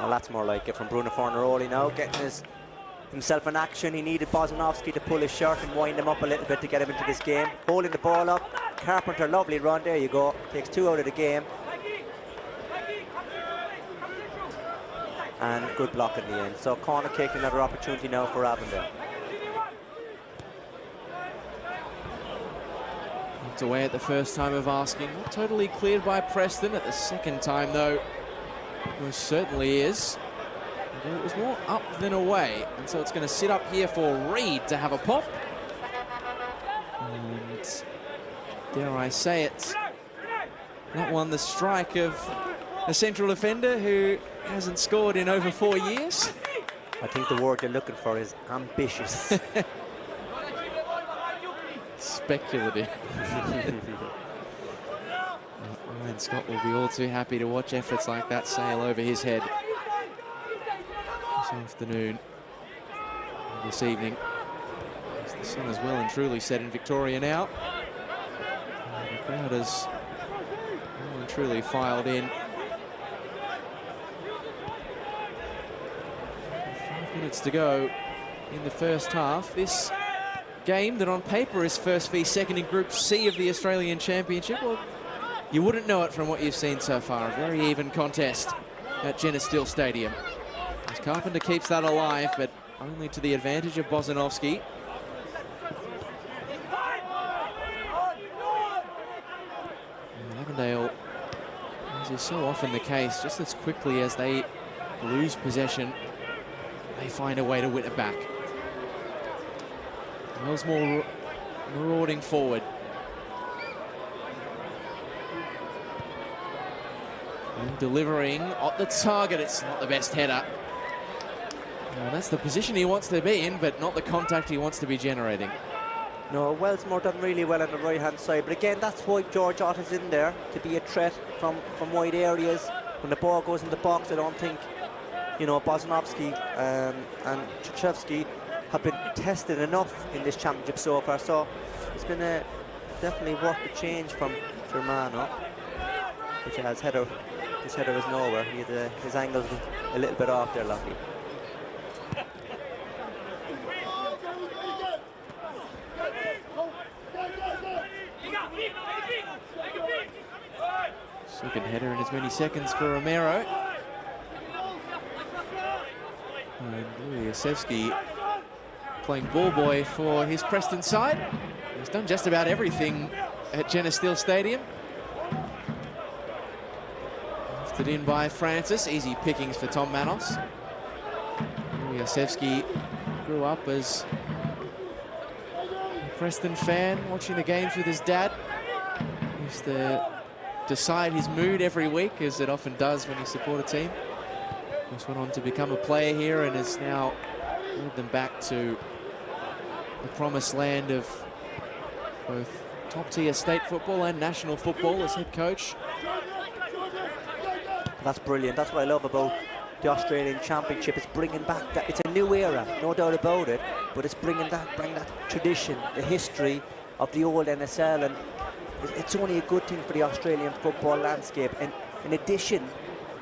Well, that's more like it from Bruno Fornaroli now, getting himself in action. He needed Bosnowski to pull his shirt and wind him up a little bit to get him into this game. Holding the ball up. Carpenter, lovely run. There you go. Takes 2 out of the game. And good block in the end. So corner kick, another opportunity now for Avondale. Knocked away at the first time of asking. Not totally cleared by Preston. At the second time, though, most certainly is. Although it was more up than away. And so it's going to sit up here for Reed to have a pop. And dare I say it, that one the strike of a central defender who hasn't scored in over 4 years. I think the word you're looking for is ambitious. Speculative. Ryan Scott will be all too happy to watch efforts like that sail over his head this afternoon, this evening. As the sun is well and truly set in Victoria now. And the crowd has well and truly filed in. 5 minutes to go in the first half. This game that on paper is first v second in Group C of the Australian Championship. Well, you wouldn't know it from what you've seen so far. A very even contest at Jenna Steele Stadium. As Carpenter keeps that alive, but only to the advantage of Bosnowski. Avondale, as is so often the case, just as quickly as they lose possession, they find a way to win it back. Millsmore marauding forward. And delivering at the target. It's not the best header. Well, that's the position he wants to be in, but not the contact he wants to be generating. No, Wellsmore done really well on the right-hand side, but again, that's why George Ott is in there, to be a threat from wide areas. When the ball goes in the box, I don't think, you know, Bosnowski and Chachevsky have been tested enough in this championship so far, so it's been definitely worth the change from Germano, which has header. His header was nowhere. He had his angles a little bit off there, Lucky. Second header in as many seconds for Romero. And Luliasevsky playing ball boy for his Preston side. He's done just about everything at Jenna Steele Stadium. Lifted in by Francis. Easy pickings for Tom Manos. Luliasevsky grew up as a Preston fan, watching the games with his dad. Used to decide his mood every week, as it often does when you support a team. Just went on to become a player here and has now led them back to the promised land of both top-tier state football and national football as head coach. That's brilliant. That's what I love about the Australian Championship. It's bringing back that. It's a new era, no doubt about it, but it's bringing that tradition, the history of the old NSL, and it's only a good thing for the Australian football landscape, and in addition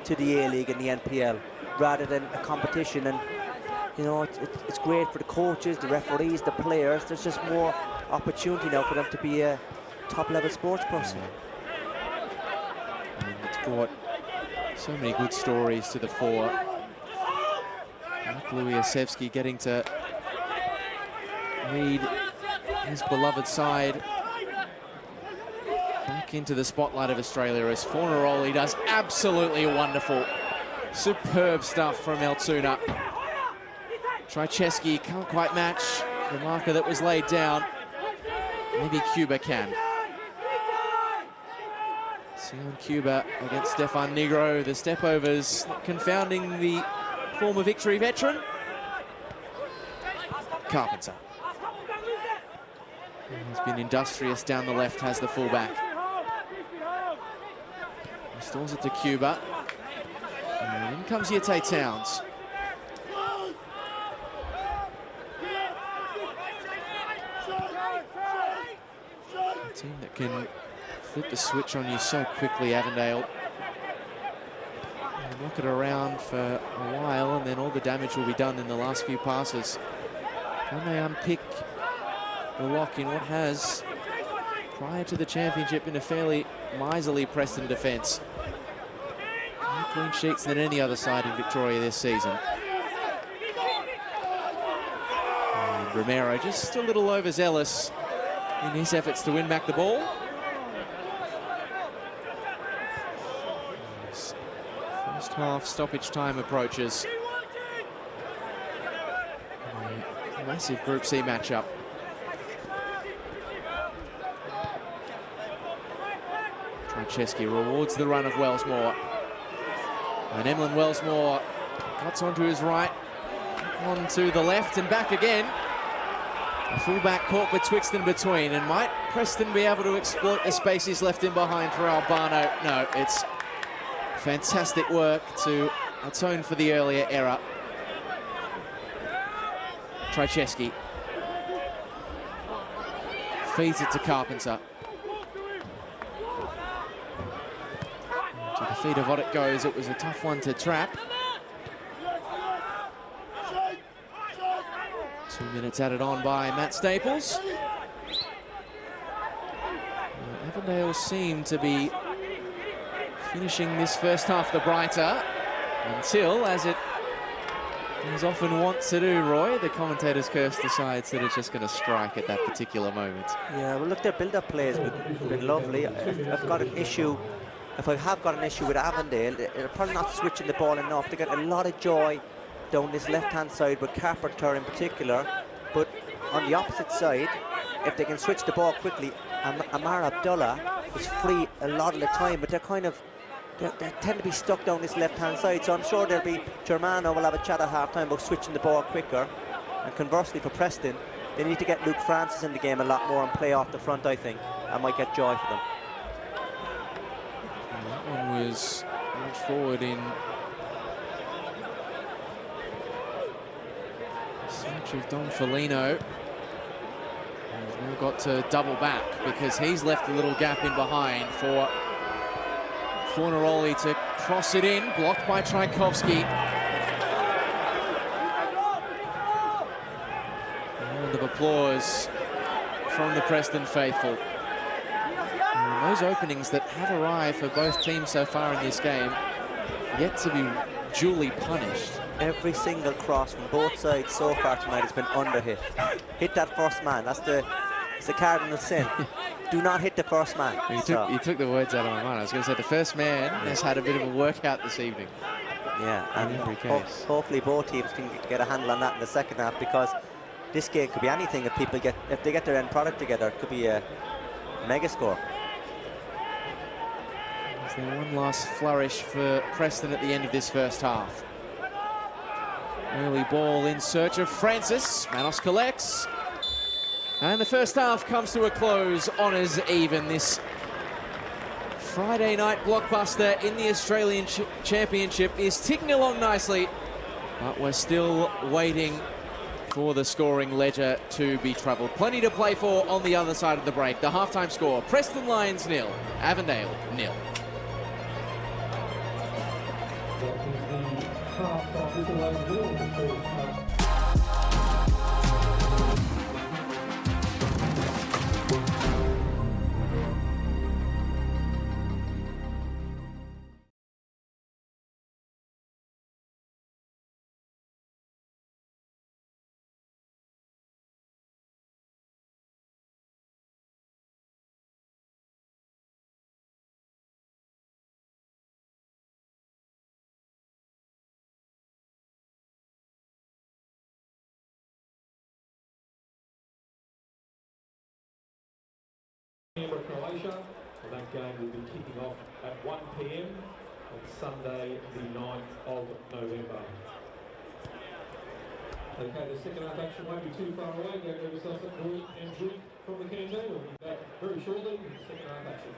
to the A-League and the NPL, rather than a competition. And you know, it's great for the coaches, the referees, the players. There's just more opportunity now for them to be a top-level sports person. And it's brought so many good stories to the fore. Like Luliasevsky getting to lead his beloved side back into the spotlight of Australia, as Fornaroli does absolutely wonderful, superb stuff from Altoona. Trycheski can't quite match the marker that was laid down. Maybe Cuba can. Sion Cuba against Stefan Negro. The step-overs confounding the former Victory veteran. Carpenter. He's been industrious down the left, has the fullback. Restores it to Cuba. And in comes Yate Towns. that can flip the switch on you so quickly, Avondale. And knock it around for a while, and then all the damage will be done in the last few passes. Can they unpick the lock in what has, prior to the championship, been a fairly miserly Preston defence? More clean sheets than any other side in Victoria this season. And Romero just a little overzealous in his efforts to win back the ball. First half stoppage time approaches. A massive Group C matchup. Franceschi rewards the run of Wellsmore. And Emlyn Wellsmore cuts onto his right, onto the left and back again. The fullback caught betwixt and between, and might Preston be able to exploit the space he's left in behind for Albano? No, it's fantastic work to atone for the earlier error. Franceschi feeds it to Carpenter. To the feet of what it goes. It was a tough one to trap. 2 minutes added on by Matt Staples. Avondale seem to be finishing this first half the brighter until, as it is often wants to do, Roy, the commentators curse the sides that are just going to strike at that particular moment. Yeah, well, look, their build-up plays have been lovely. If I have got an issue with Avondale, they're probably not switching the ball enough. They get a lot of joy down this left-hand side with Carpenter in particular. But on the opposite side, if they can switch the ball quickly, Amar Abdullah is free a lot of the time, but they tend to be stuck down this left-hand side. So I'm sure Germano will have a chat at half-time about switching the ball quicker. And conversely for Preston, they need to get Luke Francis in the game a lot more and play off the front, I think. That might get joy for them. That one was launched forward in search of Don Felino. He's now got to double back because he's left a little gap in behind for Fornaroli to cross it in, blocked by Tchaikovsky. A round of applause from the Preston faithful. And those openings that have arrived for both teams so far in this game, yet to be duly punished. Every single cross from both sides so far tonight has been under hit. Hit that first man. It's the cardinal sin. Do not hit the first man. You took the words out of my mind. I was going to say the first man has had a bit of a workout this evening. Yeah, and hopefully both teams can get a handle on that in the second half, because this game could be anything if they get their end product together. It could be a mega score. Is there one last flourish for Preston at the end of this first half? Early ball in search of Francis. Manos collects. And the first half comes to a close, honours even. This Friday night blockbuster in the Australian Championship is ticking along nicely, but we're still waiting for the scoring ledger to be troubled. Plenty to play for on the other side of the break. The halftime score, Preston Lions 0, Avondale 0. Croatia, and that game will be kicking off at 1 p.m. on Sunday, the 9th of November. Okay, the second half action won't be too far away. Go grab yourself a food and drink from the canteen. We'll be back very shortly with the second half action.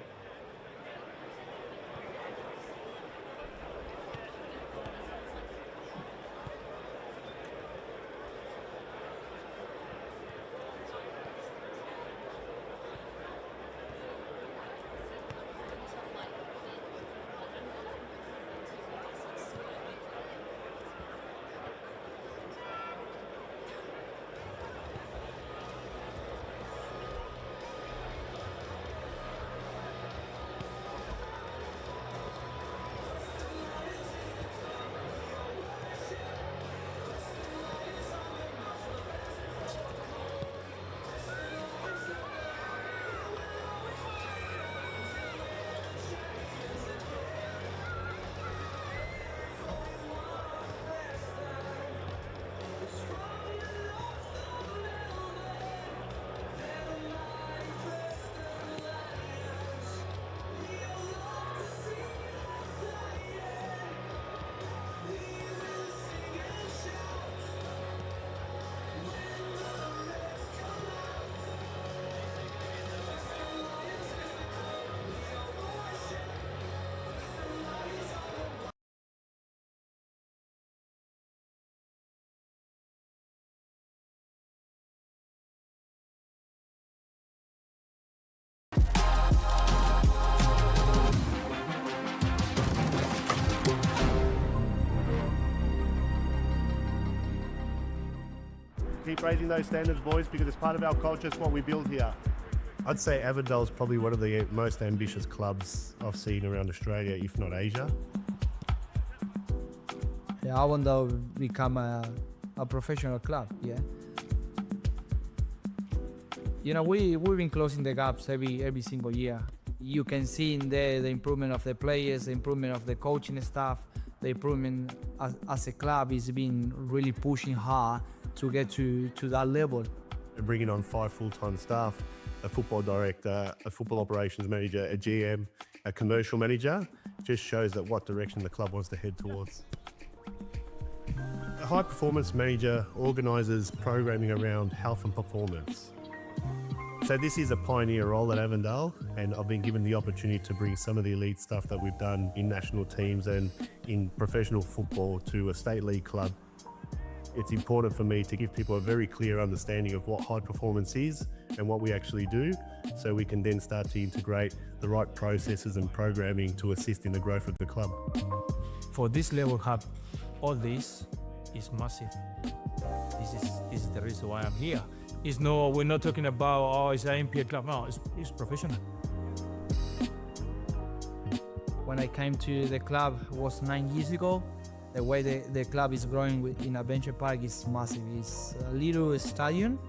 Keep raising those standards, boys, because it's part of our culture. It's what we build here. I'd say Avondale is probably one of the most ambitious clubs I've seen around Australia, if not Asia. Yeah, Avondale become a professional club, yeah. You know, we've been closing the gaps every single year. You can see in there the improvement of the players, the improvement of the coaching staff, the improvement as a club is been really pushing hard to get to that level. Bringing on 5 full-time staff, a football director, a football operations manager, a GM, a commercial manager, just shows that what direction the club wants to head towards. A high performance manager organises programming around health and performance. So this is a pioneer role at Avondale, and I've been given the opportunity to bring some of the elite stuff that we've done in national teams and in professional football to a state league club. It's important for me to give people a very clear understanding of what high performance is and what we actually do, so we can then start to integrate the right processes and programming to assist in the growth of the club. For this level have all this is massive. This is the reason why I'm here. We're not talking about it's an NPL club. No, it's professional. When I came to the club was 9 years ago. The way the club is growing in Adventure Park is massive. It's a little stadium,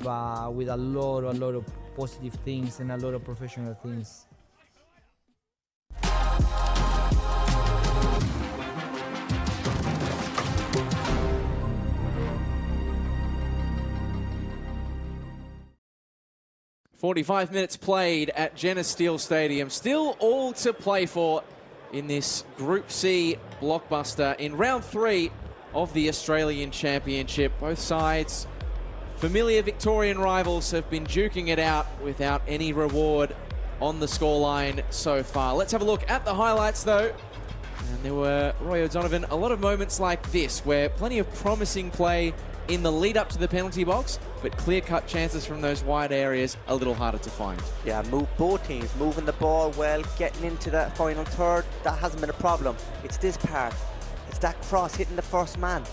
but with a lot of positive things and a lot of professional things. "45 minutes played at Jenna Steele Stadium. Still all to play for in this Group C blockbuster in round 3 of the Australian Championship. Both sides, familiar Victorian rivals, have been duking it out without any reward on the scoreline so far. Let's have a look at the highlights though. And there were, Roy O'Donovan, a lot of moments like this where plenty of promising play in the lead up to the penalty box, but clear-cut chances from those wide areas a little harder to find. Yeah, both teams moving the ball well, getting into that final third, that hasn't been a problem. It's this part, it's that cross hitting the first man,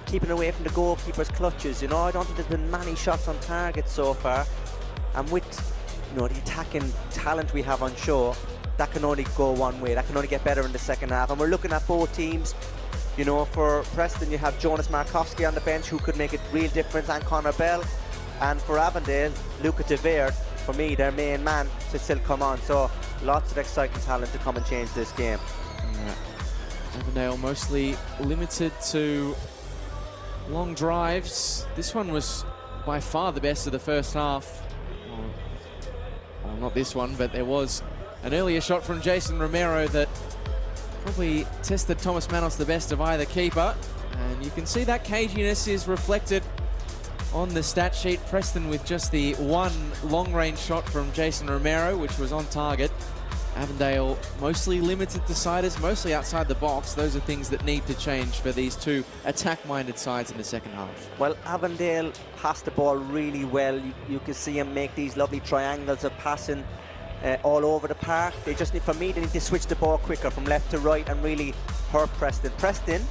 keeping away from the goalkeeper's clutches. You know, I don't think there's been many shots on target so far, and with, you know, the attacking talent we have on show, that can only go one way. That can only get better in the second half, and we're looking at both teams. You know, for Preston, you have Jonas Markowski on the bench who could make a real difference, and Connor Bell. And for Avondale, Luca De Vere, for me, their main man to still come on. So lots of exciting talent to come and change this game. Yeah. Avondale mostly limited to long drives. This one was by far the best of the first half. Well, not this one, but there was an earlier shot from Jason Romero that probably tested Thomas Manos the best of either keeper. And you can see that caginess is reflected on the stat sheet. Preston with just the one long-range shot from Jason Romero, which was on target. Avondale mostly limited to siders, mostly outside the box. Those are things that need to change for these two attack-minded sides in the second half. Well, Avondale passed the ball really well. You can see him make these lovely triangles of passing all over the park. They just need, for me, they need to switch the ball quicker from left to right and really hurt Preston. Preston,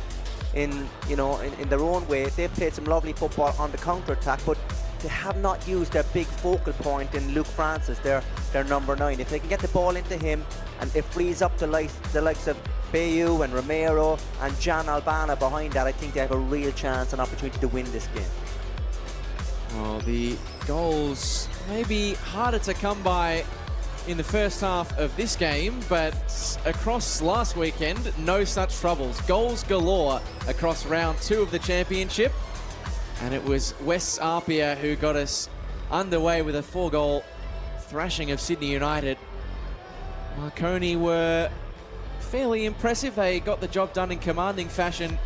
in their own way, they've played some lovely football on the counter-attack, but they have not used their big focal point in Luke Francis, their number 9. If they can get the ball into him and it frees up the likes of Bayou and Romero and John Albana behind that, I think they have a real chance and opportunity to win this game. Well, the goals may be harder to come by in the first half of this game, but across last weekend, no such troubles. Goals galore across round 2 of the championship. And it was Wes Apia who got us underway with a 4-goal thrashing of Sydney United. Marconi were fairly impressive. They got the job done in commanding fashion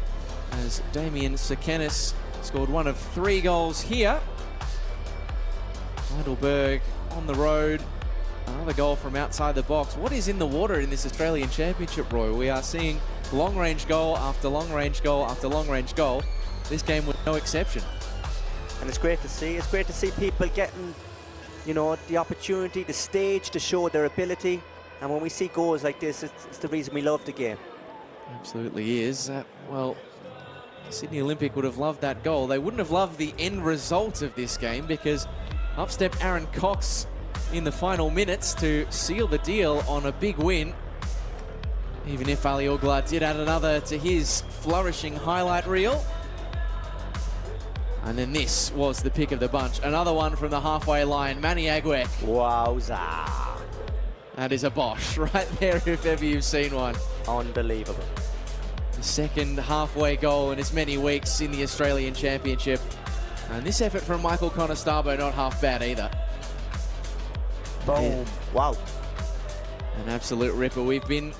as Damien Sekenis scored one of 3 goals here. Heidelberg on the road. Another goal from outside the box. What is in the water in this Australian Championship, Roy? We are seeing long-range goal after long-range goal after long-range goal. This game was no exception. And it's great to see. It's great to see people getting, you know, the opportunity, the stage to show their ability. And when we see goals like this, it's the reason we love the game. Absolutely is. Well, Sydney Olympic would have loved that goal. They wouldn't have loved the end result of this game, because up stepped Aaron Cox in the final minutes to seal the deal on a big win. Even if Ali Oglar did add another to his flourishing highlight reel. And then this was the pick of the bunch. Another one from the halfway line, Manny Agwek. Wowza. That is a Bosch right there, if ever you've seen one. Unbelievable. The second halfway goal in as many weeks in the Australian Championship. And this effort from Michael Conestablo, not half bad either. Boom. Wow. An absolute ripper. We've been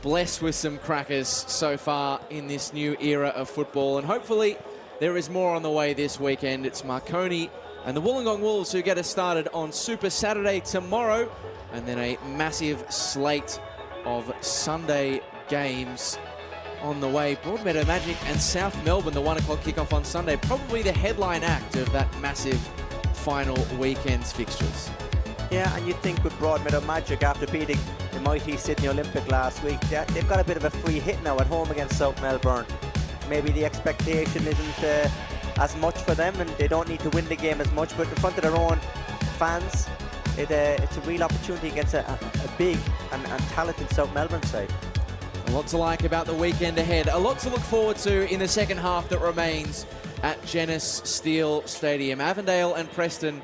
blessed with some crackers so far in this new era of football, and hopefully there is more on the way this weekend. It's Marconi and the Wollongong Wolves who get us started on Super Saturday tomorrow, and then a massive slate of Sunday games on the way. Broadmeadow Magic and South Melbourne, the 1 o'clock kickoff on Sunday, probably the headline act of that massive final weekend's fixtures. Yeah, and you'd think with Broadmeadow Magic, after beating the mighty Sydney Olympic last week, they've got a bit of a free hit now at home against South Melbourne. Maybe the expectation isn't as much for them, and they don't need to win the game as much, but in front of their own fans, it's a real opportunity against a big and talented South Melbourne side. A lot to like about the weekend ahead. A lot to look forward to in the second half that remains at Genis Steel Stadium. Avondale and Preston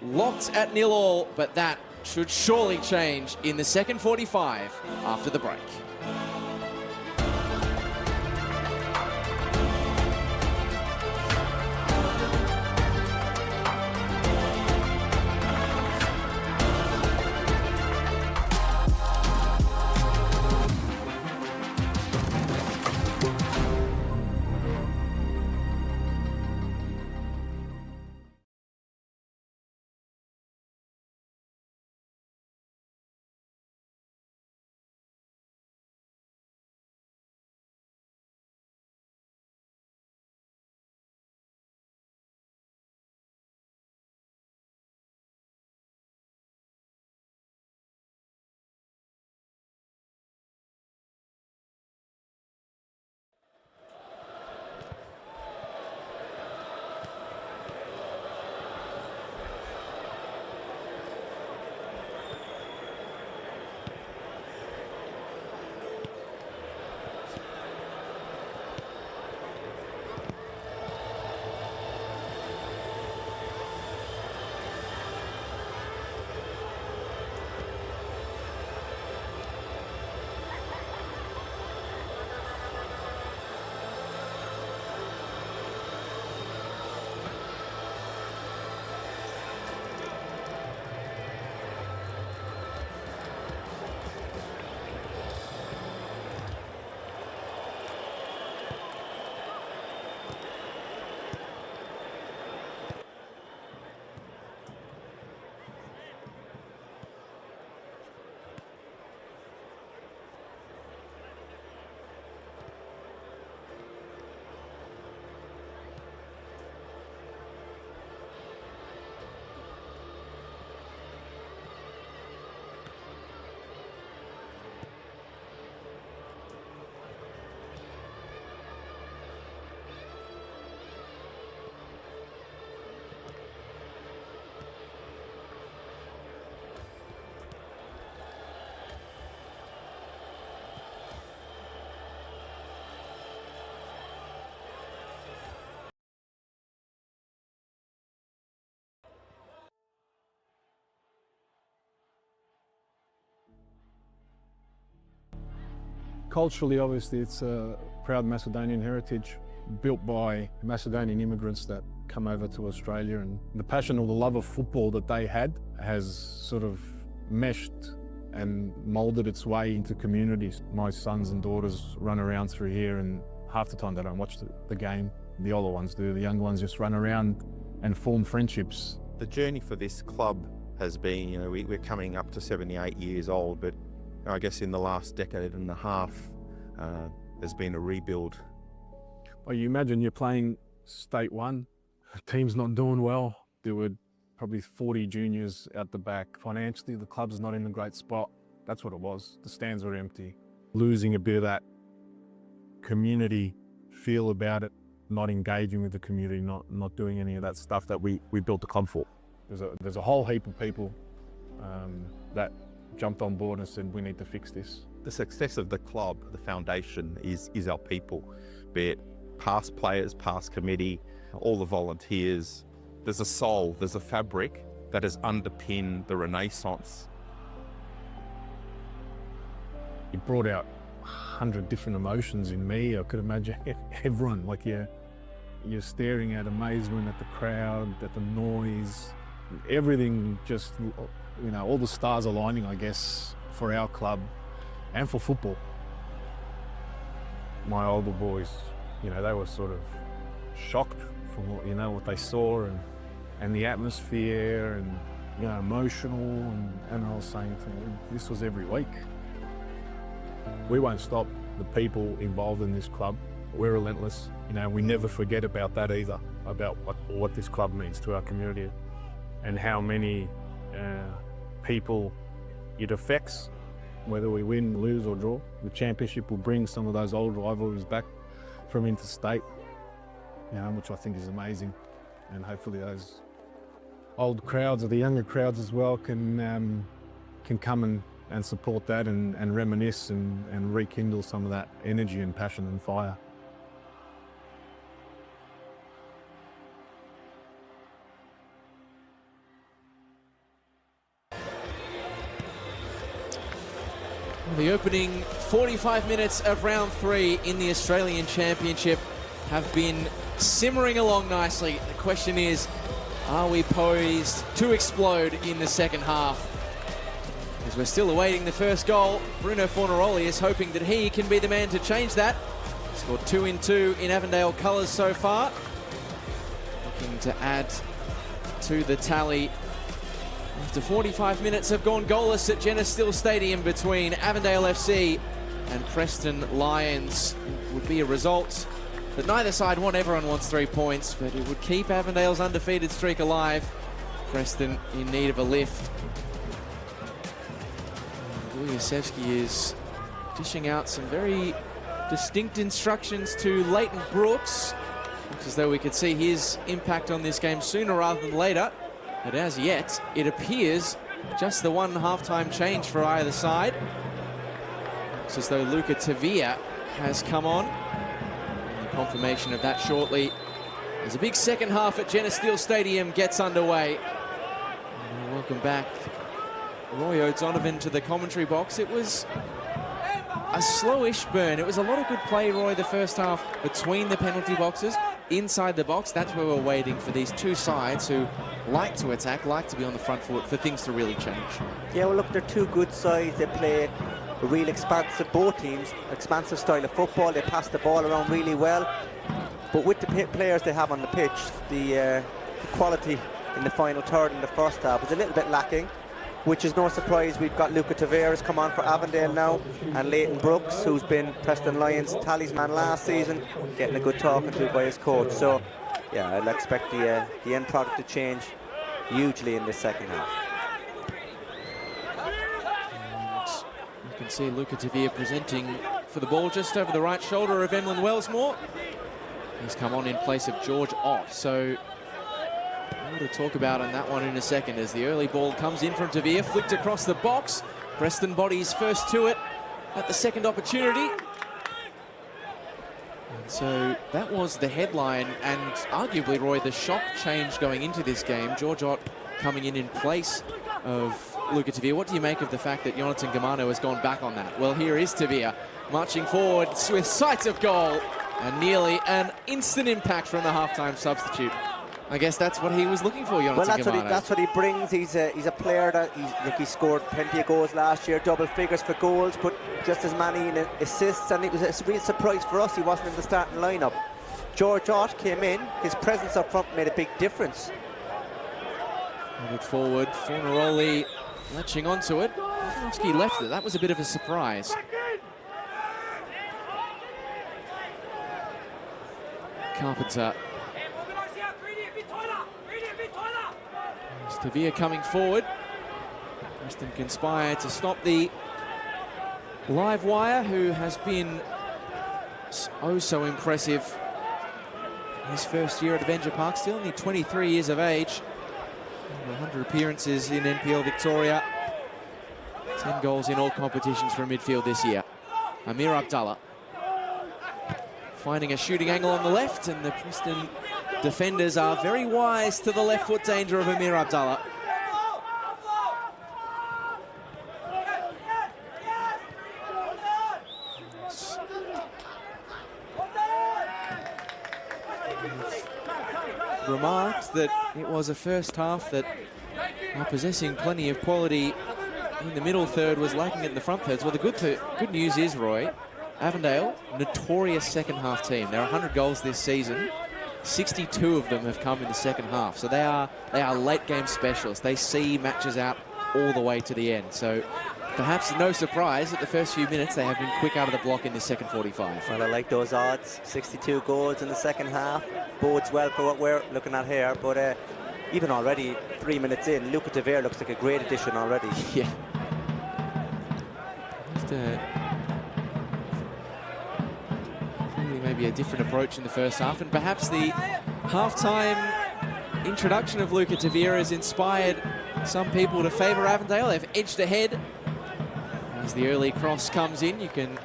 locked at 0-0, but that should surely change in the second 45 after the break. Culturally, obviously, it's a proud Macedonian heritage built by Macedonian immigrants that come over to Australia, and the passion or the love of football that they had has sort of meshed and moulded its way into communities. My sons and daughters run around through here, and half the time they don't watch the game. The older ones do. The younger ones just run around and form friendships. The journey for this club has been, you know, we're coming up to 78 years old, but I guess in the last decade and a half, there's been a rebuild. Well, you imagine you're playing State 1, the team's not doing well. There were probably 40 juniors out the back. Financially, the club's not in a great spot. That's what it was. The stands were empty. Losing a bit of that community feel about it, not engaging with the community, not doing any of that stuff that we built the club for. There's a whole heap of people that jumped on board and said, we need to fix this. The success of the club, the foundation, is our people, be it past players, past committee, all the volunteers. There's a soul, there's a fabric that has underpinned the Renaissance. It brought out 100 different emotions in me. I could imagine everyone, like you're staring at amazement at the crowd, at the noise, everything just, you know, all the stars aligning, I guess, for our club and for football. My older boys, you know, they were sort of shocked from what, you know, what they saw and the atmosphere and, you know, emotional, and I was saying to them, this was every week. We won't stop the people involved in this club. We're relentless. You know, we never forget about that either, about what this club means to our community and how many people it affects, whether we win, lose or draw. The championship will bring some of those old rivalries back from interstate, you know, which I think is amazing. And hopefully those old crowds, or the younger crowds as well, can come and support that and reminisce and rekindle some of that energy and passion and fire. The opening 45 minutes of round 3 in the Australian Championship have been simmering along nicely. The question is, are we poised to explode in the second half? As we're still awaiting the first goal, Bruno Fornaroli is hoping that he can be the man to change that. Scored 2 in 2 in Avondale colours so far. Looking to add to the tally after 45 minutes have gone goalless at Jenna Still Stadium between Avondale FC and Preston Lions. It would be a result that neither side want. Everyone wants 3 points, but it would keep Avondale's undefeated streak alive. Preston in need of a lift. Guliyasevsky is dishing out some very distinct instructions to Leighton Brooks. Looks as though we could see his impact on this game sooner rather than later. But as yet, it appears just the one half-time change for either side. Looks as though Luca Tavia has come on. And the confirmation of that shortly as a big second half at Jenna Still Stadium gets underway. And welcome back Roy O'Donovan to the commentary box. It was a slowish burn. It was a lot of good play, Roy, the first half between the penalty boxes, inside the box. That's where we're waiting for these two sides who like to attack, like to be on the front foot, for things to really change. Yeah, well, look, they're two good sides. They play a real expansive, both teams, expansive style of football. They pass the ball around really well. But with the players they have on the pitch, the quality in the final third in the first half is a little bit lacking, which is no surprise. We've got Luca Tavares come on for Avondale now, and Leighton Brooks, who's been Preston Lions talisman last season, getting a good talking to by his coach. So, yeah, I'll expect the end product to change hugely in the second half. And you can see Luca Tavia presenting for the ball just over the right shoulder of Emlyn Wellsmore. He's come on in place of George Ott. So, more to talk about on that one in a second as the early ball comes in from Tavia, flicked across the box. Preston bodies first to it at the second opportunity. And so that was the headline, and arguably, Roy, the shock change going into this game. George Ott coming in place of Luca Tavia. What do you make of the fact that Jonathan Gamano has gone back on that? Well, here is Tavia marching forward with sight of goal, and nearly an instant impact from the halftime substitute. I guess that's what he was looking for, Jonathan Gamano. Well, that's what he brings. He's a player that he scored plenty of goals last year, double figures for goals, but just as many in assists, and it was a real surprise for us he wasn't in the starting lineup. George Ott came in, his presence up front made a big difference. Moving forward, Fornaroli latching onto it. Fornaroli left it. That was a bit of a surprise. Carpenter. Tavia coming forward. Preston conspire to stop the live wire, who has been oh so impressive his first year at Avenger Park, still only 23 years of age. 100 appearances in NPL Victoria. 10 goals in all competitions from midfield this year. Amir Abdallah finding a shooting angle on the left, and the Preston defenders are very wise to the left foot danger of Amir Abdallah. Remarked that it was a first half that, while possessing plenty of quality in the middle third, was lacking it in the front thirds. Well, the good news is, Roy, Avondale, notorious second half team. There are 100 goals this season. 62 of them have come in the second half. So they are late game specialists. They see matches out all the way to the end. So perhaps no surprise that the first few minutes they have been quick out of the block in the second 45. Well, I like those odds. 62 goals in the second half. Bodes well for what we're looking at here. But even already, 3 minutes in, Luca Tavere looks like a great addition already. Yeah. Maybe a different approach in the first half, and perhaps the half-time introduction of Luca Tavere has inspired some people to favour Avondale. They've edged ahead. As the early cross comes in, you can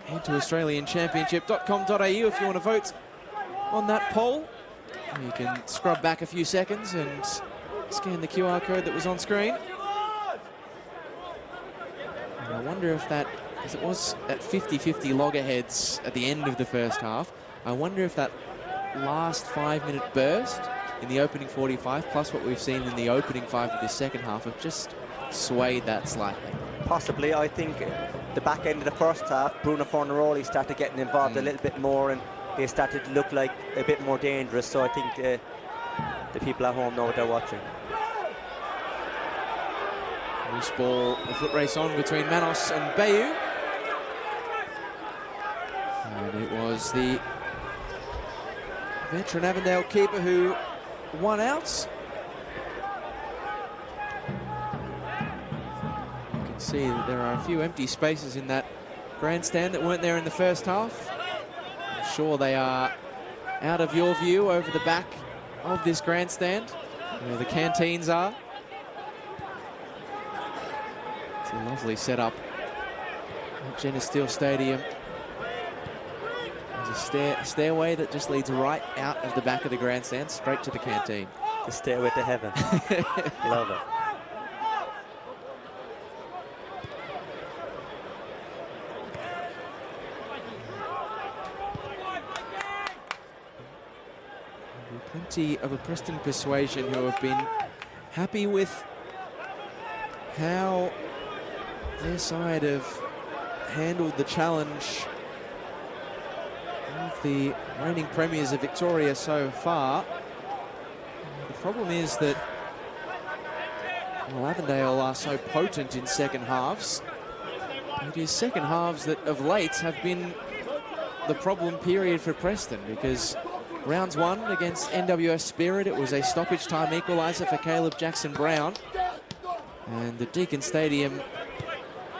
head to AustralianChampionship.com.au if you want to vote on that poll. You can scrub back a few seconds and scan the QR code that was on screen. And I wonder if that, as it was at 50-50 loggerheads at the end of the first half, I wonder if that last 5-minute burst in the opening 45, plus what we've seen in the opening 5 of this second half, have just swayed that slightly. Possibly. I think the back end of the first half, Bruno Fornaroli started getting involved a little bit more, and they started to look like a bit more dangerous. So I think the people at home know what they're watching. Loose ball, the foot race on between Manos and Bayou. And it was the veteran Avondale keeper who won out. You can see that there are a few empty spaces in that grandstand that weren't there in the first half. I'm sure they are out of your view over the back of this grandstand, where the canteens are. It's a lovely setup at Jenna Steele Stadium. There's a stairway that just leads right out of the back of the grandstand, straight to the canteen. The stairway to heaven. Love it. Plenty of a Preston persuasion who have been happy with how their side have handled the challenge of the reigning premiers of Victoria so far. The problem is that, well, Avondale are so potent in second halves. It is second halves that of late have been the problem period for Preston, because rounds 1 against NWS Spirit, it was a stoppage time equaliser for Caleb Jackson-Brown. And the Deakin Stadium,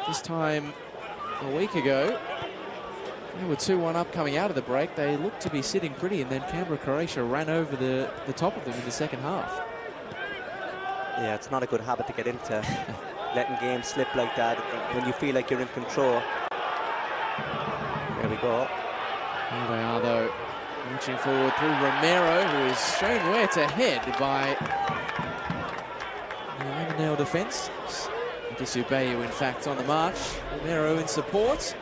this time a week ago, they were 2-1 up coming out of the break. They looked to be sitting pretty, and then Canberra Croatia ran over the top of them in the second half. Yeah, it's not a good habit to get into, letting games slip like that when you feel like you're in control. There we go. Here they are, though, reaching forward through Romero, who is shown where to head by the Avondale defence. Disubayu, in fact, on the march. Romero in support.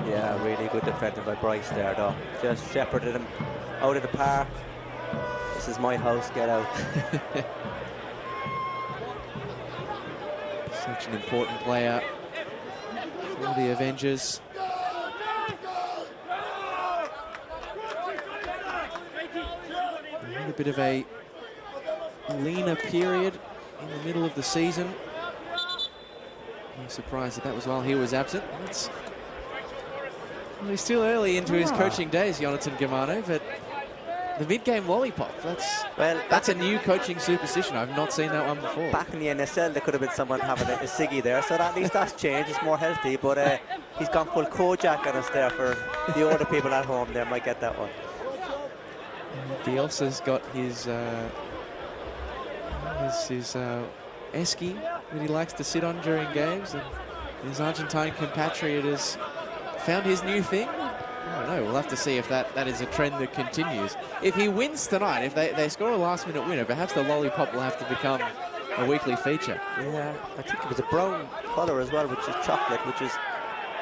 Yeah, really good defending by Bryce there, though. Just shepherded him out of the park. This is my house, get out. Such an important player for the Avengers. A bit of a leaner period in the middle of the season. No surprise that was while he was absent. He's still early into his coaching days, Jonathan Germano, but The mid-game lollipop. That's a new coaching superstition. I've not seen that one before. Back in the NSL, there could have been someone having a ciggy there, so at least that's changed. It's more healthy, but he's gone full Kojak on us there for the older people at home. There might get that one. Bielsa's got his esky that he likes to sit on during games, and his Argentine compatriot has found his new thing. I don't know, we'll have to see if that is a trend that continues. If he wins tonight, if they score a last-minute winner, perhaps the lollipop will have to become a weekly feature. Yeah, I think it was a brown colour as well, which is chocolate, which is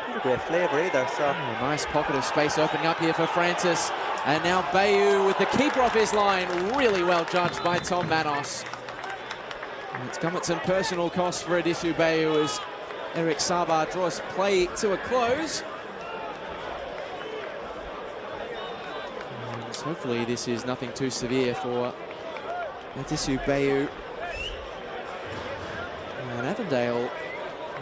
not a great flavour either. So nice pocket of space opening up here for Francis. And now Bayou with the keeper off his line. Really well judged by Tom Manos. And it's come at some personal cost for Adisu Bayou as Eric Saba draws play to a close. And hopefully this is nothing too severe for Adisu Bayou. And Avondale,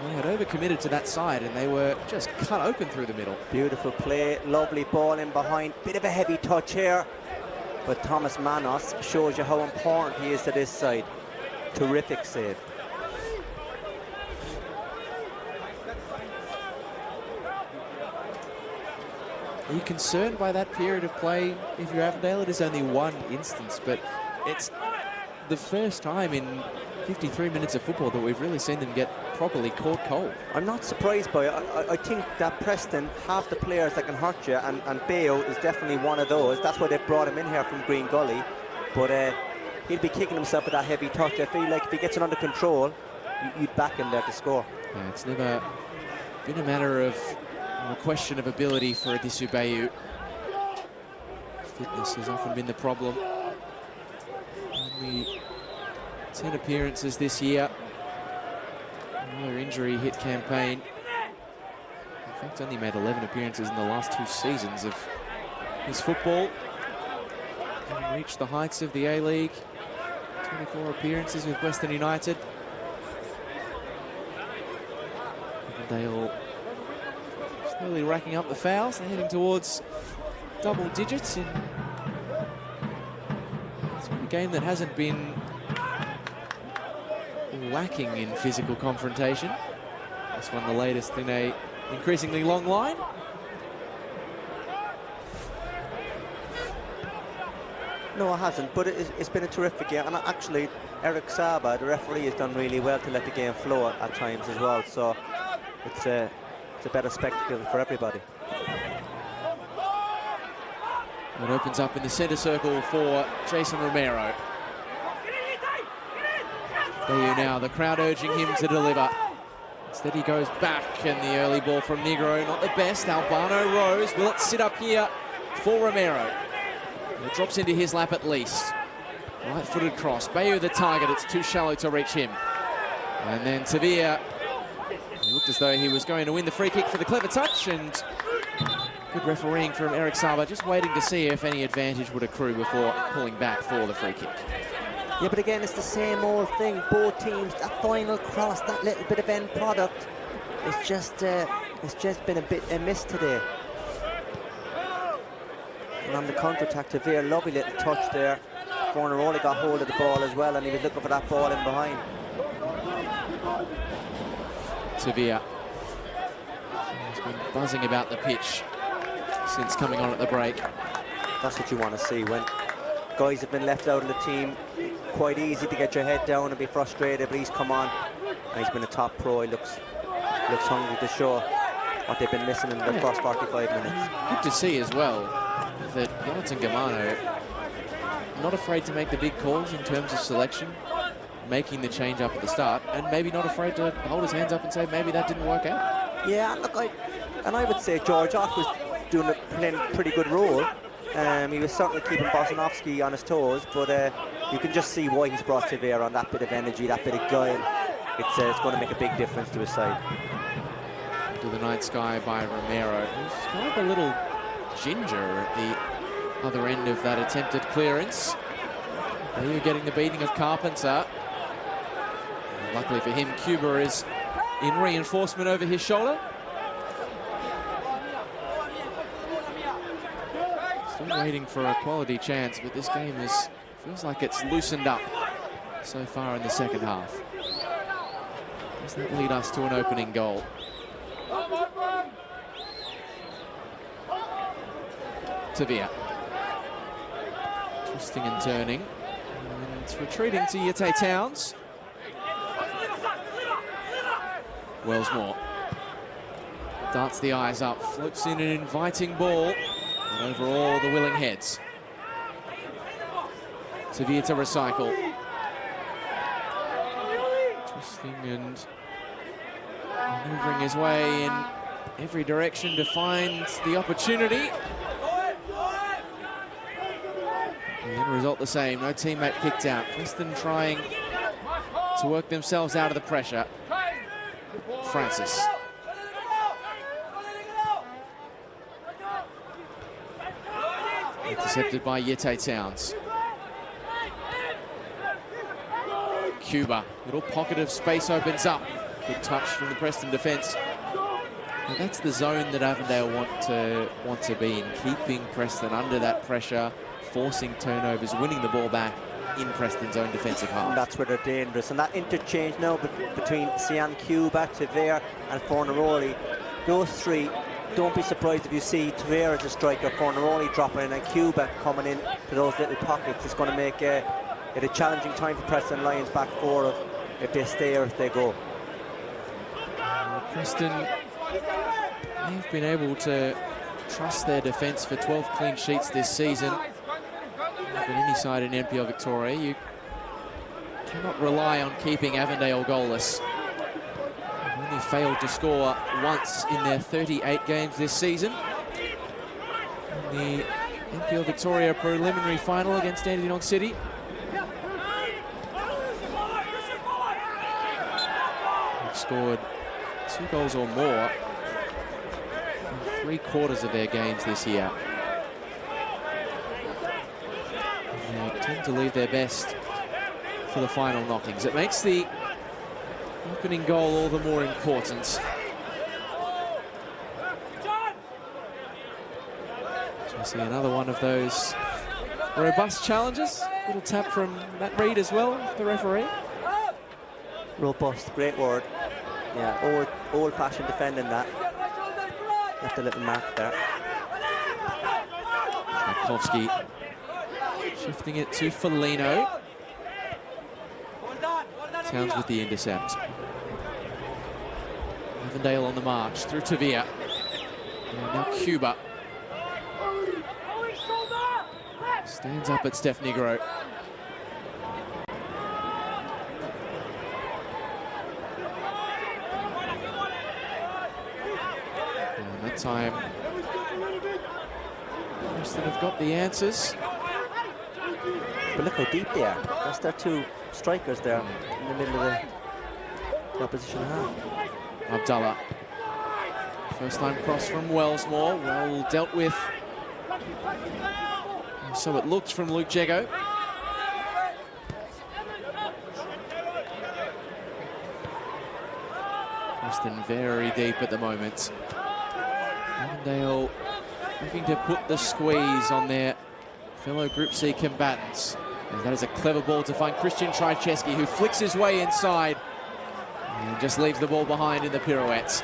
they had overcommitted to that side and they were just cut open through the middle. Beautiful play, lovely ball in behind, bit of a heavy touch here, but Thomas Manos shows you how important he is to this side. Terrific save. Are you concerned by that period of play if you're Avondale? It is only one instance, but it's the first time in 53 minutes of football that we've really seen them get properly caught cold. I'm not surprised by it. I think that Preston have the players that can hurt you, and Bayo is definitely one of those. That's why they brought him in here from Green Gully. But he'll be kicking himself with that heavy touch. I feel like if he gets it under control, you'd back him there to score. Yeah, it's never been a matter of a question of ability for Adisu Bayou. Fitness has often been the problem. Only 10 appearances this year. Another injury hit campaign. In fact, only made 11 appearances in the last 2 seasons of his football. And reached the heights of the A-League. 24 appearances with Western United. Avondale slowly racking up the fouls. They're heading towards double digits in a game that hasn't been lacking in physical confrontation. This one the latest in a increasingly long line. No, it hasn't, but it's been a terrific game. And actually, Eric Saba, the referee, has done really well to let the game flow at times as well. So it's a better spectacle for everybody. It opens up in the centre circle for Jason Romero. Bayou now, the crowd urging him to deliver. Instead he goes back, and the early ball from Negro, not the best. Albano Rose, will it sit up here for Romero? It drops into his lap at least. Right-footed cross. Bayou the target. It's too shallow to reach him. And then Tavia. It looked as though he was going to win the free kick for the clever touch, and good refereeing from Eric Saba, just waiting to see if any advantage would accrue before pulling back for the free kick. Yeah, but again, it's the same old thing. Both teams, that final cross, that little bit of end product, it's just been a bit amiss today. And on the counter-attack, Tavir, lovely little touch there. Fornaroli got hold of the ball as well, and he was looking for that ball in behind. Tavir has been buzzing about the pitch since coming on at the break. That's what you want to see when guys have been left out of the team. Quite easy to get your head down and be frustrated, but he's come on and he's been a top pro. He looks hungry to show what they've been missing in the first 45 minutes. Good to see as well that Jonathan Gamano not afraid to make the big calls in terms of selection, making the change up at the start, and maybe not afraid to hold his hands up and say maybe that didn't work out. Yeah, look, I would say George Ott was playing a pretty good role. He was certainly keeping Bosinovsky on his toes, but you can just see why he's brought Tavir on. That bit of energy, that bit of guile. It's going to make a big difference to his side. To the night sky by Romero, who's kind of a little ginger at the other end of that attempted clearance. You're getting the beating of Carpenter. And luckily for him, Cuba is in reinforcement over his shoulder. Still waiting for a quality chance, but this game feels like it's loosened up so far in the second half. Does that lead us to an opening goal? Tavia. Twisting and turning. And it's retreating to Yete Towns. Wellsmore darts the eyes up, floats in an inviting ball, but over all the willing heads. Tavia to recycle. Twisting and maneuvering his way in every direction to find the opportunity. The end result the same, no teammate picked out. Preston trying to work themselves out of the pressure. Francis. Intercepted by Yete Towns. Cuba, little pocket of space opens up. Good touch from the Preston defence. Well, that's the zone that Avondale want to be in, keeping Preston under that pressure, forcing turnovers, winning the ball back in Preston's own defensive half. And that's where they're dangerous. And that interchange now between Sian Cuba, Tavera and Fornaroli, those three, don't be surprised if you see Tavera as a striker, Fornaroli dropping in and Cuba coming in to those little pockets. It's going to make it a challenging time for Preston Lions back four of if they stay or if they go. Preston, they've been able to trust their defence for 12 clean sheets this season. But any side in NPL Victoria, you cannot rely on keeping Avondale goalless. They've only failed to score once in their 38 games this season. In the NPL Victoria preliminary final against Dandenong City. They've scored 2 goals or more in 3/4 of their games this year. They tend to leave their best for the final knockings. It makes the opening goal all the more important. So we see another one of those robust challenges. Little tap from Matt Reid as well, the referee. Robust, great word. Yeah, old-fashioned defending that. Left a little mark there. Markovsky shifting it to Foligno. Towns with the intercept. Avondale on the march through Tavia. And now Cuba. Stands up at Steph Negro. And that time, Preston have got the answers. But look how deep they are. That's their 2 strikers there in the middle of the opposition half. Abdallah. First time cross from Wellsmore. Well dealt with. And so it looked from Luke Jego. Preston very deep at the moment. Avondale looking to put the squeeze on their fellow Group C combatants. And that is a clever ball to find Christian Trajczewski, who flicks his way inside and just leaves the ball behind in the pirouettes.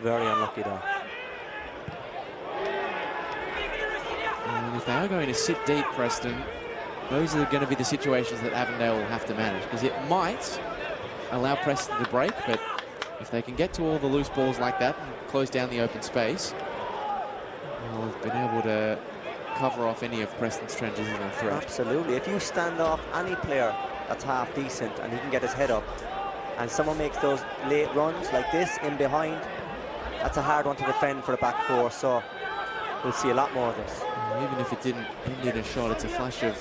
Very unlucky though. And if they are going to sit deep, Preston, those are going to be the situations that Avondale will have to manage, because it might allow Preston to break, but if they can get to all the loose balls like that and close down the open space, well, they've been able to cover off any of Preston's transitional threat. Absolutely. If you stand off any player that's half decent and he can get his head up, and someone makes those late runs like this in behind, that's a hard one to defend for the back four. So we'll see a lot more of this. Even if it didn't end in a shot, it's a flash of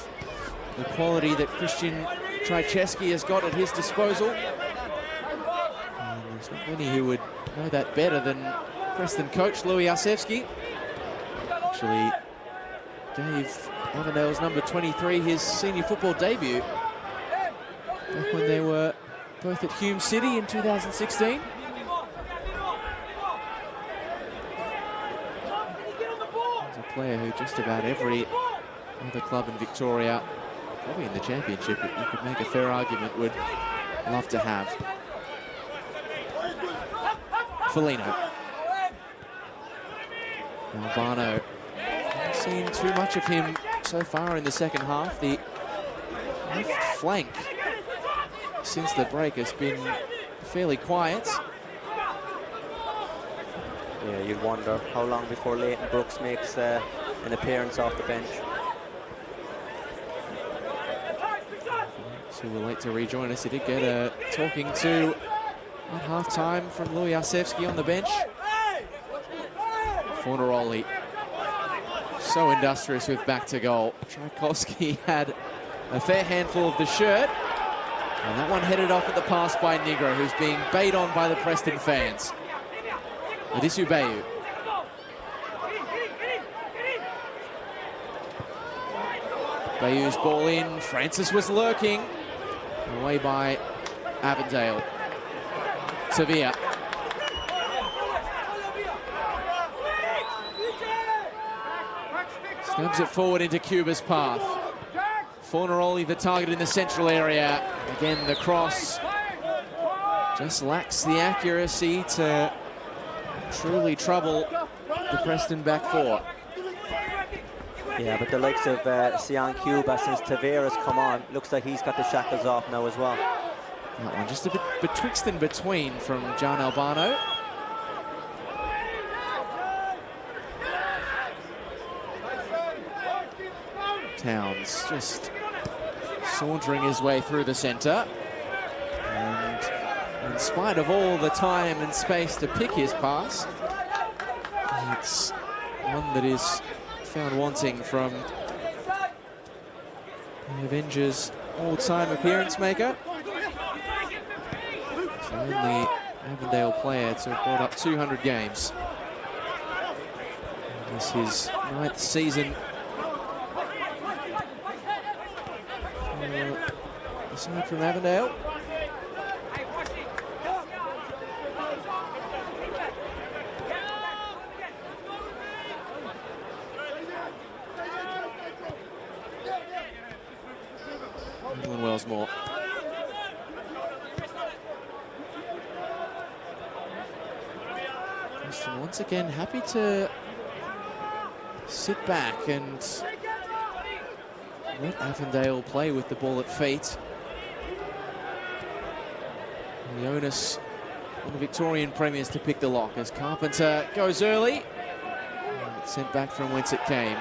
the quality that Christian Trajczewski has got at his disposal. And there's not many who would know that better than Preston coach Louis Asevsky. Actually gave Avondale's number 23 his senior football debut back when they were both at Hume City in 2016. player who just about every other club in Victoria, probably in the championship, you could make a fair argument, would love to have. Felino. Albano. Haven't seen too much of him so far in the second half. The left flank since the break has been fairly quiet. Yeah, you'd wonder how long before Leighton Brooks makes an appearance off the bench. So we're late to rejoin us. He did get a talking to at half-time from Louis Arsevsky on the bench. Fornaroli, so industrious with back to goal. Tchaikovsky had a fair handful of the shirt, and that one headed off at the pass by Negro, who's being bait on by the Preston fans. Adisu Bayu. Bayu's ball in. Francis was lurking. Away by Avondale. Sevilla. Snubs it forward into Cuba's path. Fornaroli the target in the central area. Again, the cross just lacks the accuracy to truly trouble the Preston back four. Yeah, but the likes of Sian Cuba, since Tavares come on, looks like he's got the shackles off now as well. That one just a bit betwixt and between from John Albano. Towns just sauntering his way through the centre. And in spite of all the time and space to pick his pass, it's one that is found wanting from the Avengers' all-time appearance maker. It's the only Avondale player to have brought up 200 games. This is his 9th season. Aside from Avondale. Wellsmore. Preston once again happy to sit back and let Avondale play with the ball at feet. The onus on the Victorian Premiers to pick the lock as Carpenter goes early. And it's sent back from whence it came.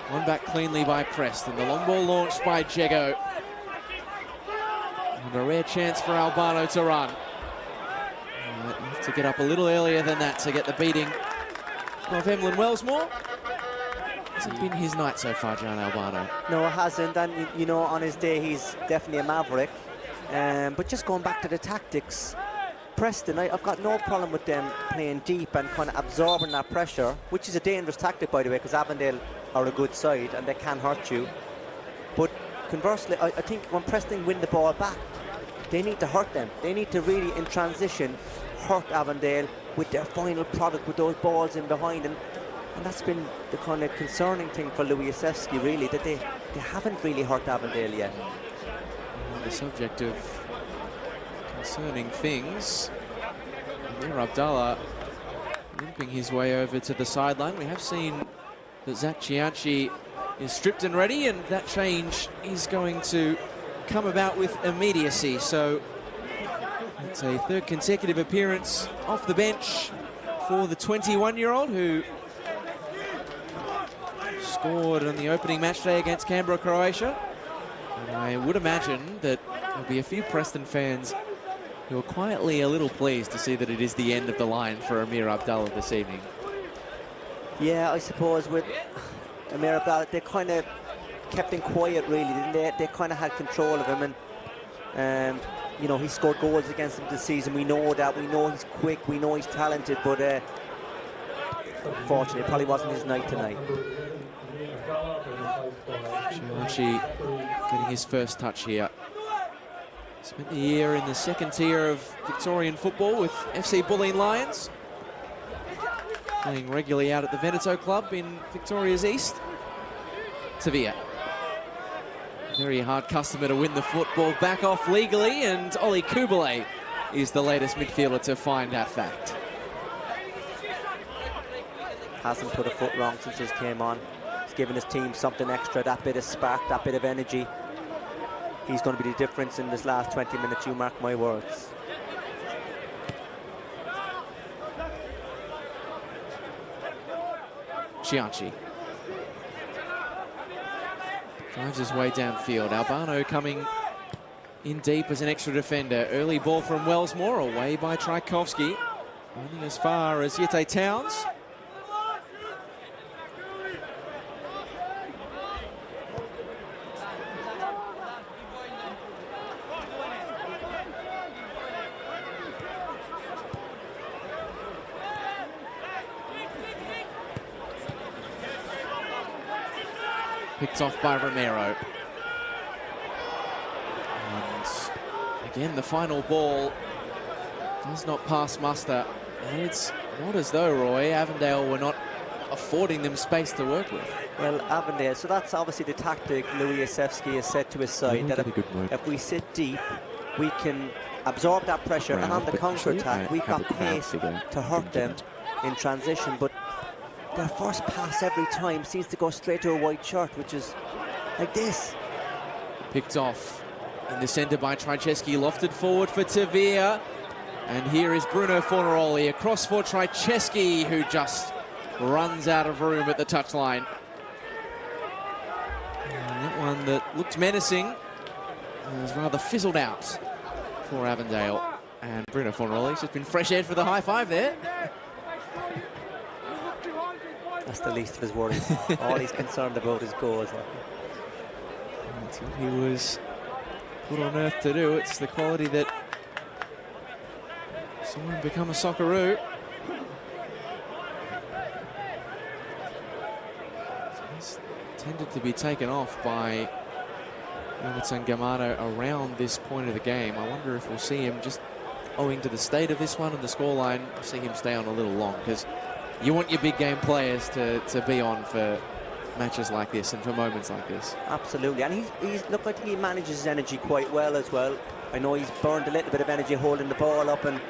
One back cleanly by Preston. The long ball launched by Jego. And a rare chance for Albano to run. Have to get up a little earlier than that to get the beating of Emlyn Wellsmore. Hasn't been his night so far, John Albano. No, it hasn't. And, you know, on his day, he's definitely a maverick. But just going back to the tactics, Preston, I've got no problem with them playing deep and kind of absorbing that pressure, which is a dangerous tactic, by the way, because Avondale are a good side and they can hurt you. But conversely, I think when Preston win the ball back, they need to hurt them. They need to really, in transition, hurt Avondale with their final product, with those balls in behind. And that's been the kind of concerning thing for Louis Arsevsky, really, that they haven't really hurt Avondale yet. On the subject of concerning things, Amir Abdallah limping his way over to the sideline. We have seen that Zach Cianci is stripped and ready, and that change is going to come about with immediacy. So it's a third consecutive appearance off the bench for the 21-year-old who scored on the opening match day against Canberra, Croatia. And I would imagine that there'll be a few Preston fans who are quietly a little pleased to see that it is the end of the line for Amir Abdallah this evening. Yeah, I suppose with Amir Abdallah, they kind of kept him quiet, really, didn't they? They kind of had control of him, and you know, he scored goals against them this season. We know that. We know he's quick. We know he's talented, but unfortunately, it probably wasn't his night tonight. Cianci getting his first touch here. Spent the year in the second tier of Victorian football with FC Bulleen Lions. playing regularly out at the Veneto Club in Victoria's East. Tavia. Very hard customer to win the football back off legally, and Ollie Kubele is the latest midfielder to find that fact. Hasn't put a foot wrong since he came on. He's given his team something extra, that bit of spark, that bit of energy. He's going to be the difference in this last 20 minutes, you mark my words. Cianci drives his way downfield. Albano coming in deep as an extra defender. Early ball from Wellsmore, away by Tchaikovsky. Only as far as Yete Towns. Picked off by Romero. And again, the final ball does not pass muster. And it's not as though, Roy, Avondale were not affording them space to work with. Well, Avondale, so that's obviously the tactic Louis Asevsky has set to his side, that if we sit deep, we can absorb that pressure, and on the counter-attack, we've got pace to hurt them in transition. But their first pass every time seems to go straight to a white shirt, which is like this. Picked off in the centre by Tchaikovsky, lofted forward for Tavia. And here is Bruno Fornaroli across for Tchaikovsky, who just runs out of room at the touchline. And that one that looked menacing was rather fizzled out for Avondale. And Bruno Fornaroli's just been fresh air for the high five there. That's the least of his worries. All he's concerned about is goals. That's what he was put on earth to do. It's the quality that saw him become a Socceroo. He's tended to be taken off by Jonathan Gamano around this point of the game. I wonder if we'll see him, just owing to the state of this one and the scoreline, see him stay on a little long, because you want your big game players to be on for matches like this and for moments like this. Absolutely, and he's looked like he manages his energy quite well as well. I know he's burned a little bit of energy holding the ball up and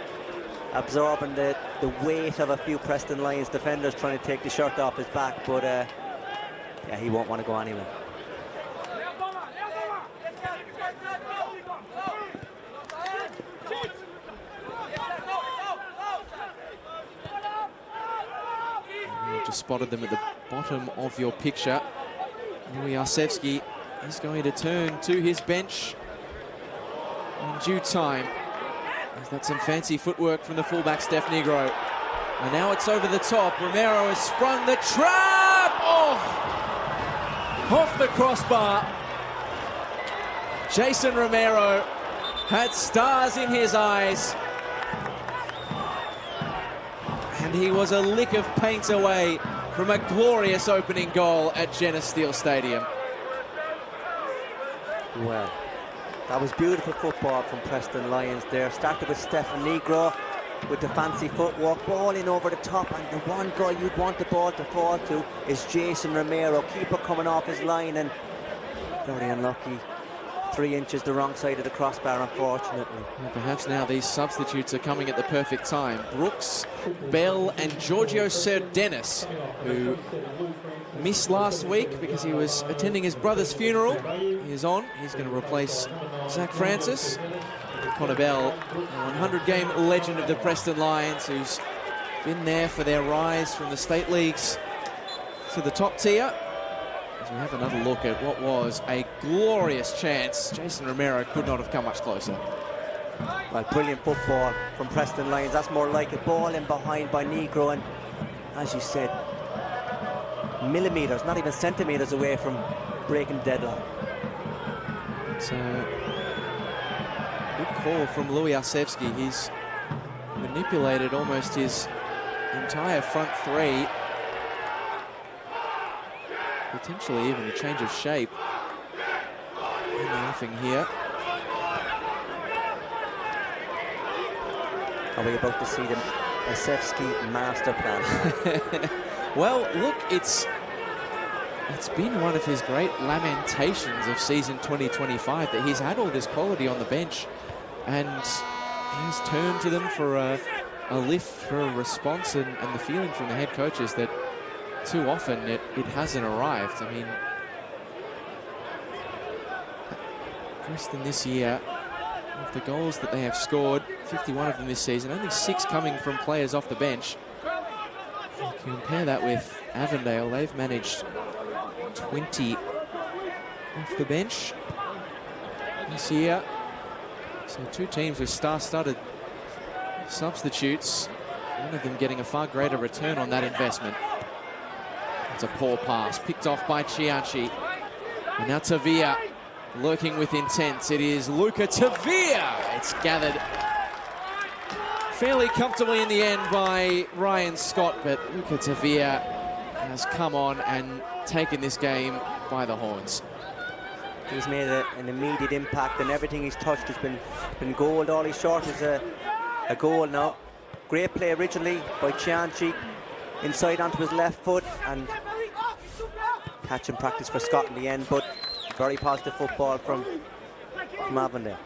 absorbing the weight of a few Preston Lions defenders trying to take the shirt off his back, but yeah, he won't want to go anywhere. Just spotted them at the bottom of your picture. Louis Arsevsky is going to turn to his bench in due time. He's got some fancy footwork from the fullback, Steph Negro. And now it's over the top. Romero has sprung the trap! Oh! Off the crossbar. Jason Romero had stars in his eyes. And he was a lick of paint away from a glorious opening goal at Jenna Steele Stadium. Well, that was beautiful football from Preston Lions there. Started with Stefan Negro with the fancy footwork, ball in over the top, and the one guy you'd want the ball to fall to is Jason Romero. Keeper coming off his line and very unlucky. 3 inches the wrong side of the crossbar, unfortunately. Well, perhaps now these substitutes are coming at the perfect time. Brooks, Bell and Giorgio Serdenis, who missed last week because he was attending his brother's funeral. He is on. He's going to replace Zach Francis. Connor Bell, a 100-game legend of the Preston Lions, who's been there for their rise from the state leagues to the top tier. As we have another look at what was a glorious chance. Jason Romero could not have come much closer. Well, brilliant football from Preston Lions. That's more like a ball in behind by Negro, and as you said, millimetres, not even centimetres away from breaking deadlock. It's a good call from Louis Arsevsky. He's manipulated almost his entire front three. Potentially even a change of shape in the offing here. Are we about to see them Asevsky master plan. Well, look, it's been one of his great lamentations of season 2025 that he's had all this quality on the bench, and he's turned to them for a lift, for a response, and the feeling from the head coaches that too often it hasn't arrived. I mean, Preston this year, of the goals that they have scored, 51 of them this season, only 6 coming from players off the bench. You compare that with Avondale, they've managed 20 off the bench this year. So 2 teams with star-studded substitutes, one of them getting a far greater return on that investment. It's a poor pass, picked off by Cianci. And now Tavia lurking with intent. It is Luca Tavia. It's gathered fairly comfortably in the end by Ryan Scott, but Luca Tavia has come on and taken this game by the horns. He's made an immediate impact, and everything he's touched has been gold. All he's short is a goal now. Great play originally by Cianci, inside onto his left foot, and catch and practice for Scott in the end, but very positive football from Avondale.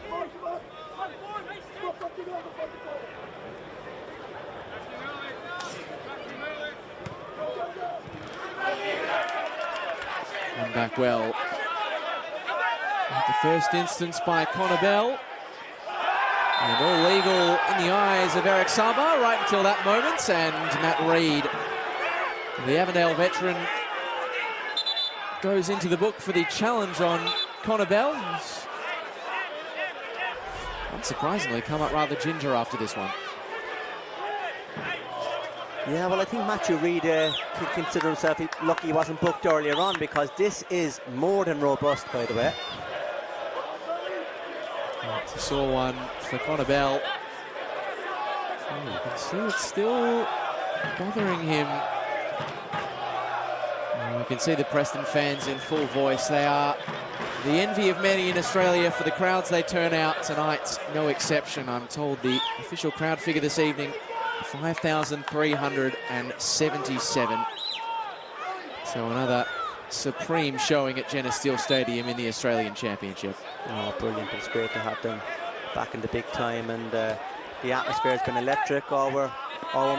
And back well. At the first instance by Connor Bell. And all legal in the eyes of Eric Saba right until that moment. And Matt Reid, the Avondale veteran, goes into the book for the challenge on Connor Bell. He's unsurprisingly come up rather ginger after this one. Yeah, well, I think Matthew Reid can consider himself lucky he wasn't booked earlier on, because this is more than robust, by the way. Saw one for Connor Bell. Oh, you can see it's still bothering him. You can see the Preston fans in full voice. They are the envy of many in Australia for the crowds they turn out tonight. No exception. I'm told the official crowd figure this evening, 5,377. So another supreme showing at Jenna Steele Stadium in the Australian Championship. Oh, brilliant. It's great to have them back in the big time, and the atmosphere has been electric. All we're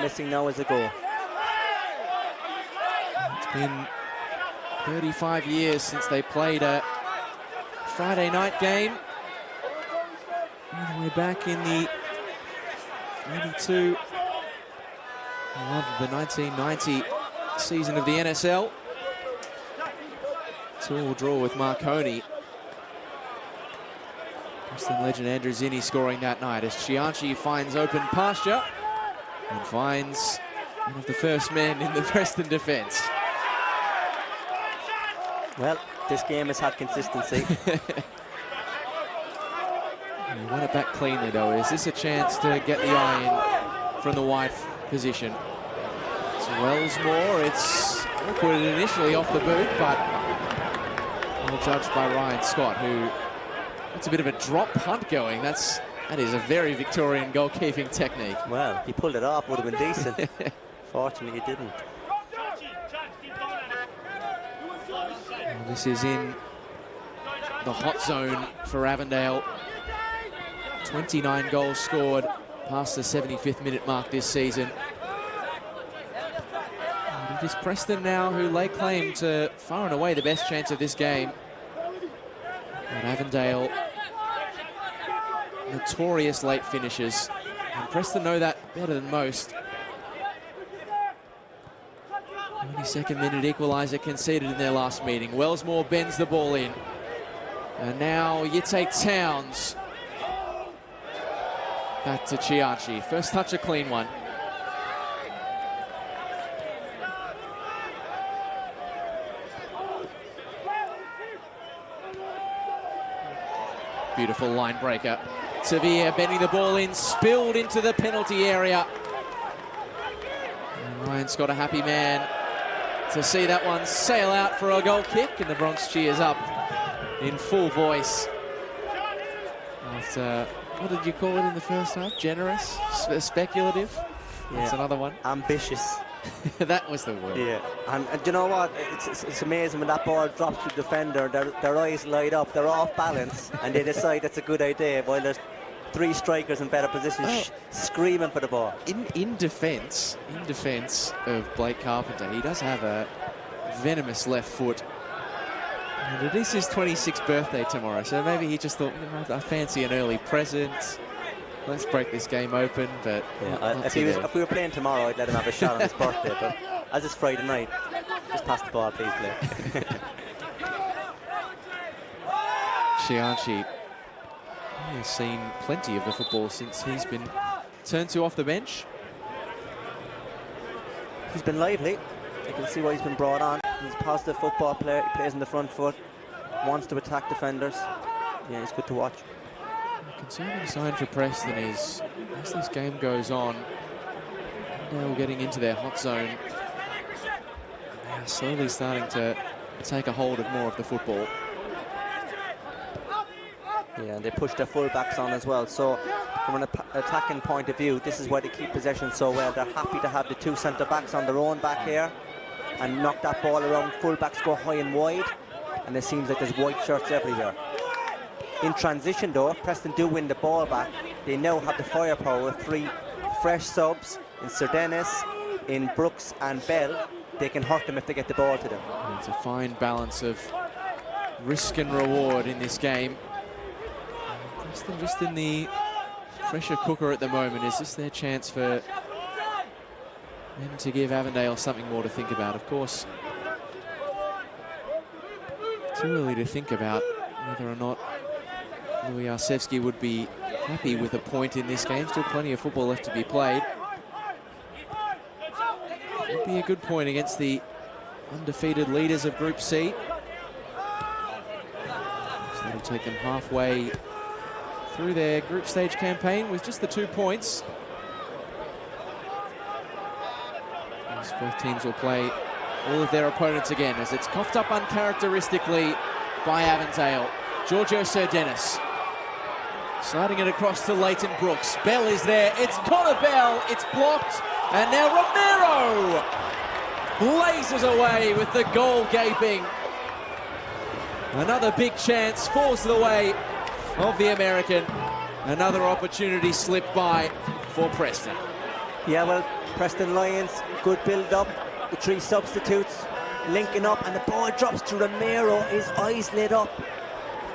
missing now is a goal. It's been 35 years since they played a Friday night game. All the way back in the 92, the 1990 season of the NSL. 2-2 draw with Marconi. Preston legend Andrew Zinni scoring that night as Cianci finds open pasture and finds one of the first men in the Preston defence. Well, this game has had consistency. You want it back cleanly, though. Is this a chance to get the eye in from the wide position? It's Wellsmore. It's awkward initially off the boot, but well judged by Ryan Scott, who gets a bit of a drop punt going. That is a very Victorian goalkeeping technique. Well, he pulled it off, would have been decent. Fortunately, he didn't. Well, this is in the hot zone for Avondale. 29 goals scored past the 75th minute mark this season. And it is Preston now who lay claim to far and away the best chance of this game. And Avondale, notorious late finishers, and Preston know that better than most. 22nd minute equaliser conceded in their last meeting. Wellsmore bends the ball in. And now Yitte Towns. Back to Cianci. First touch, a clean one. Beautiful line breaker. Tavia bending the ball in, spilled into the penalty area. And Ryan's got a happy man to see that one sail out for a goal kick, and the Bronx cheers up in full voice. After, what did you call it in the first half? Generous? Speculative? That's another one. Ambitious. That was the word. Yeah, and you know what? It's amazing when that ball drops to the defender, their eyes light up, they're off balance, and they decide it's a good idea, while there's 3 strikers in better positions screaming for the ball. In defence of Blake Carpenter, he does have a venomous left foot. And it is his 26th birthday tomorrow, so maybe he just thought, I fancy an early present. Let's break this game open, but yeah, if we were playing tomorrow, I'd let him have a shot on his birthday, but as it's Friday night, just pass the ball, please, Blake. Chianchi has seen plenty of the football since he's been turned to off the bench. He's been lively. You can see why he's been brought on. He's a positive football player. He plays in the front foot, wants to attack defenders. Yeah, he's good to watch. The concerning sign for Preston is, as this game goes on, Avondale getting into their hot zone. They're slowly starting to take a hold of more of the football. Yeah, and they push their full-backs on as well. So, from an attacking point of view, this is why they keep possession so well. They're happy to have the 2 centre-backs on their own back here and knock that ball around. Full-backs go high and wide, and it seems like there's white shirts everywhere. In transition, though, if Preston do win the ball back, they now have the firepower with 3 fresh subs in Sardenis, in Brooks and Bell. They can hurt them if they get the ball to them. It's a fine balance of risk and reward in this game. Preston just in the pressure cooker at the moment. Is this their chance for them to give Avondale something more to think about? Of course, too early to think about whether or not Louis Arsevsky would be happy with a point in this game. Still plenty of football left to be played. Would be a good point against the undefeated leaders of Group C. So that'll take them halfway through their group stage campaign with just the 2 points. As both teams will play all of their opponents again, as it's coughed up uncharacteristically by Avondale. Giorgio Sardenis sliding it across to Leighton Brooks. Bell is there. It's Connor Bell. It's blocked. And now Romero blazes away with the goal gaping. Another big chance falls to the way of the American. Another opportunity slipped by for Preston. Yeah, well, Preston Lions, good build-up. The 3 substitutes linking up, and the ball drops to Romero. His eyes lit up,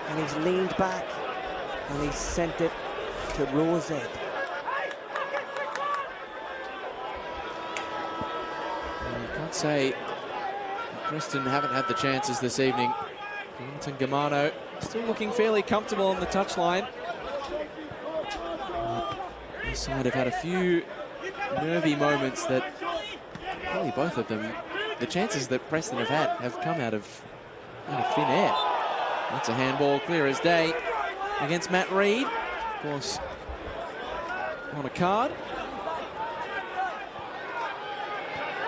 and he's leaned back, and he's sent it to Rosehead. You can't say Preston haven't had the chances this evening. Jonathan Gamano still looking fairly comfortable on the touchline. This side have had a few nervy moments that, probably both of them, the chances that Preston have had have come out of thin air. That's a handball, clear as day, against Matt Reid. Of course, on a card.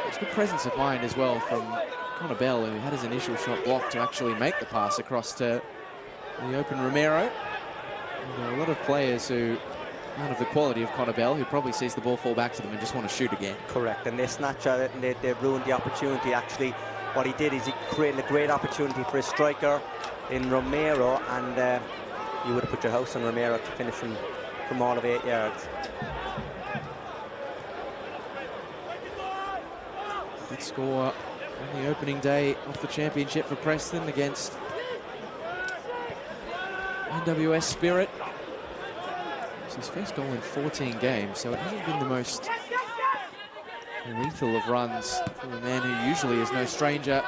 It's good presence of mind as well from Connor Bell, who had his initial shot blocked to actually make the pass across to the open Romero. And there are a lot of players who, out of the quality of Connor Bell, who probably sees the ball fall back to them and just want to shoot again. Correct, and they snatch at it and they ruined the opportunity. Actually, what he did is he created a great opportunity for his striker in Romero, and you would have put your house on Romero to finish from all of 8 yards. Good score on the opening day of the championship for Preston against NWS Spirit. It's his first goal in 14 games, so it hasn't been the most lethal of runs for a man who usually is no stranger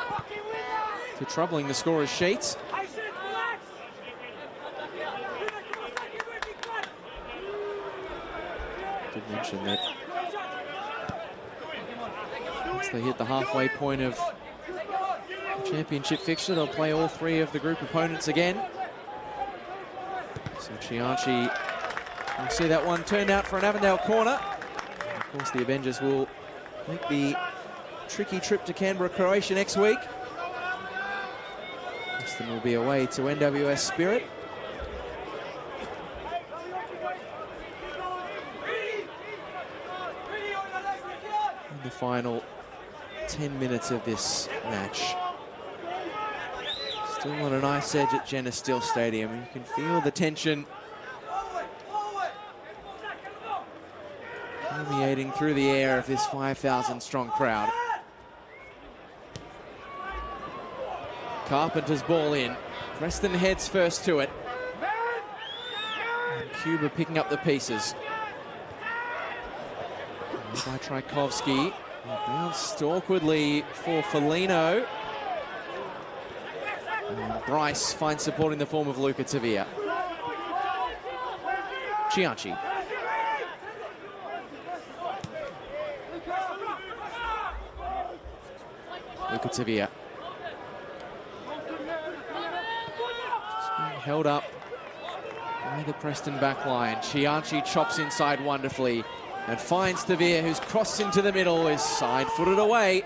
to troubling the scorer's sheets. Did mention that once they hit the halfway point of the championship fixture, they'll play all 3 of the group opponents again. So Chianchi, you'll see that one turned out for an Avondale corner. And of course, the Avengers will make the tricky trip to Canberra, Croatia next week. Preston will be away to NWS Spirit. the final 10 minutes of this match. Still on a nice edge at Jenna Steele Stadium. You can feel the tension permeating through the air of this 5,000 strong crowd. Carpenter's ball in. Preston heads first to it. And Cuba picking up the pieces. By Tchaikovsky. Bounced awkwardly for Foligno. And Bryce finds support in the form of Luca Tavia. Cianci. Luca Tavia. Just being held up by the Preston back line. Cianci chops inside wonderfully and finds Tavia, who's crossed into the middle, is side-footed away.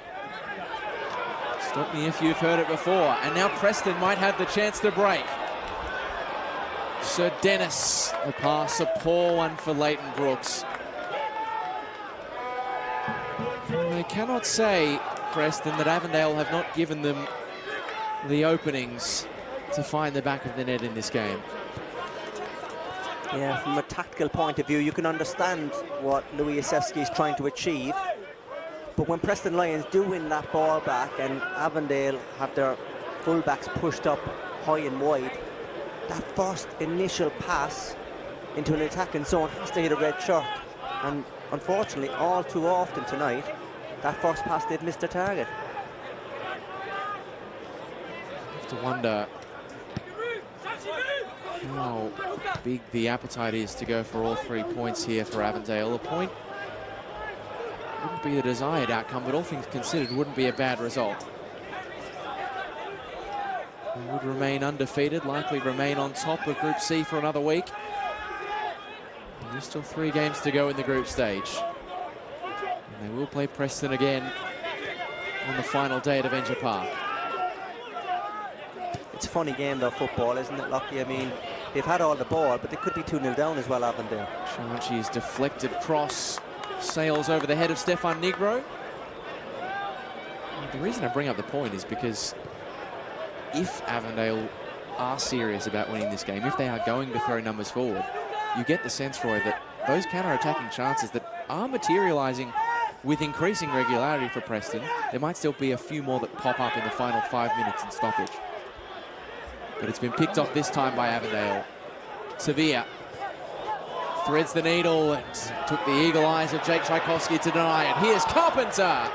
Stop me if you've heard it before. And now Preston might have the chance to break. Sir Dennis, the pass, a poor one for Leighton Brooks. I cannot say, Preston, that Avondale have not given them the openings to find the back of the net in this game. Yeah, from a tactical point of view, you can understand what Louis Isevsky is trying to achieve. But when Preston Lions do win that ball back and Avondale have their fullbacks pushed up high and wide, that first initial pass into an attacking zone has to hit a red shirt. And unfortunately, all too often tonight, that first pass did miss the target. I have to wonder how big the appetite is to go for all 3 points here for Avondale. A point wouldn't be the desired outcome, but all things considered wouldn't be a bad result. They would remain undefeated, likely remain on top of Group C for another week. And there's still 3 games to go in the group stage. And they will play Preston again on the final day at Avenger Park. It's a funny game though, football, isn't it, Lockie? I mean, they've had all the ball, but they could be 2-0 down as well, Avondale. Cianci's deflected cross sails over the head of Stefan Negro. The reason I bring up the point is because if Avondale are serious about winning this game, if they are going to throw numbers forward, you get the sense, Roy, that those counter-attacking chances that are materialising with increasing regularity for Preston, there might still be a few more that pop up in the final 5 minutes in stoppage. But it's been picked off this time by Avondale. Sevilla threads the needle and took the eagle eyes of Jake Tchaikovsky to deny it. Here's Carpenter.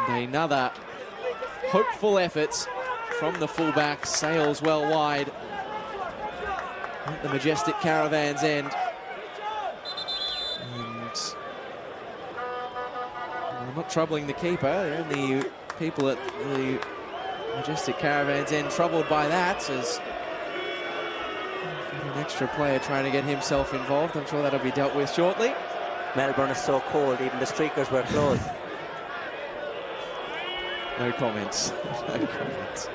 And another hopeful effort from the fullback. Sails well wide at the majestic Caravan's end. And well, not troubling the keeper. And the people at the majestic Caravan's end troubled by that, as an extra player trying to get himself involved. I'm sure that'll be dealt with shortly. Melbourne is so cold, even the streakers were closed. No comments. No comments.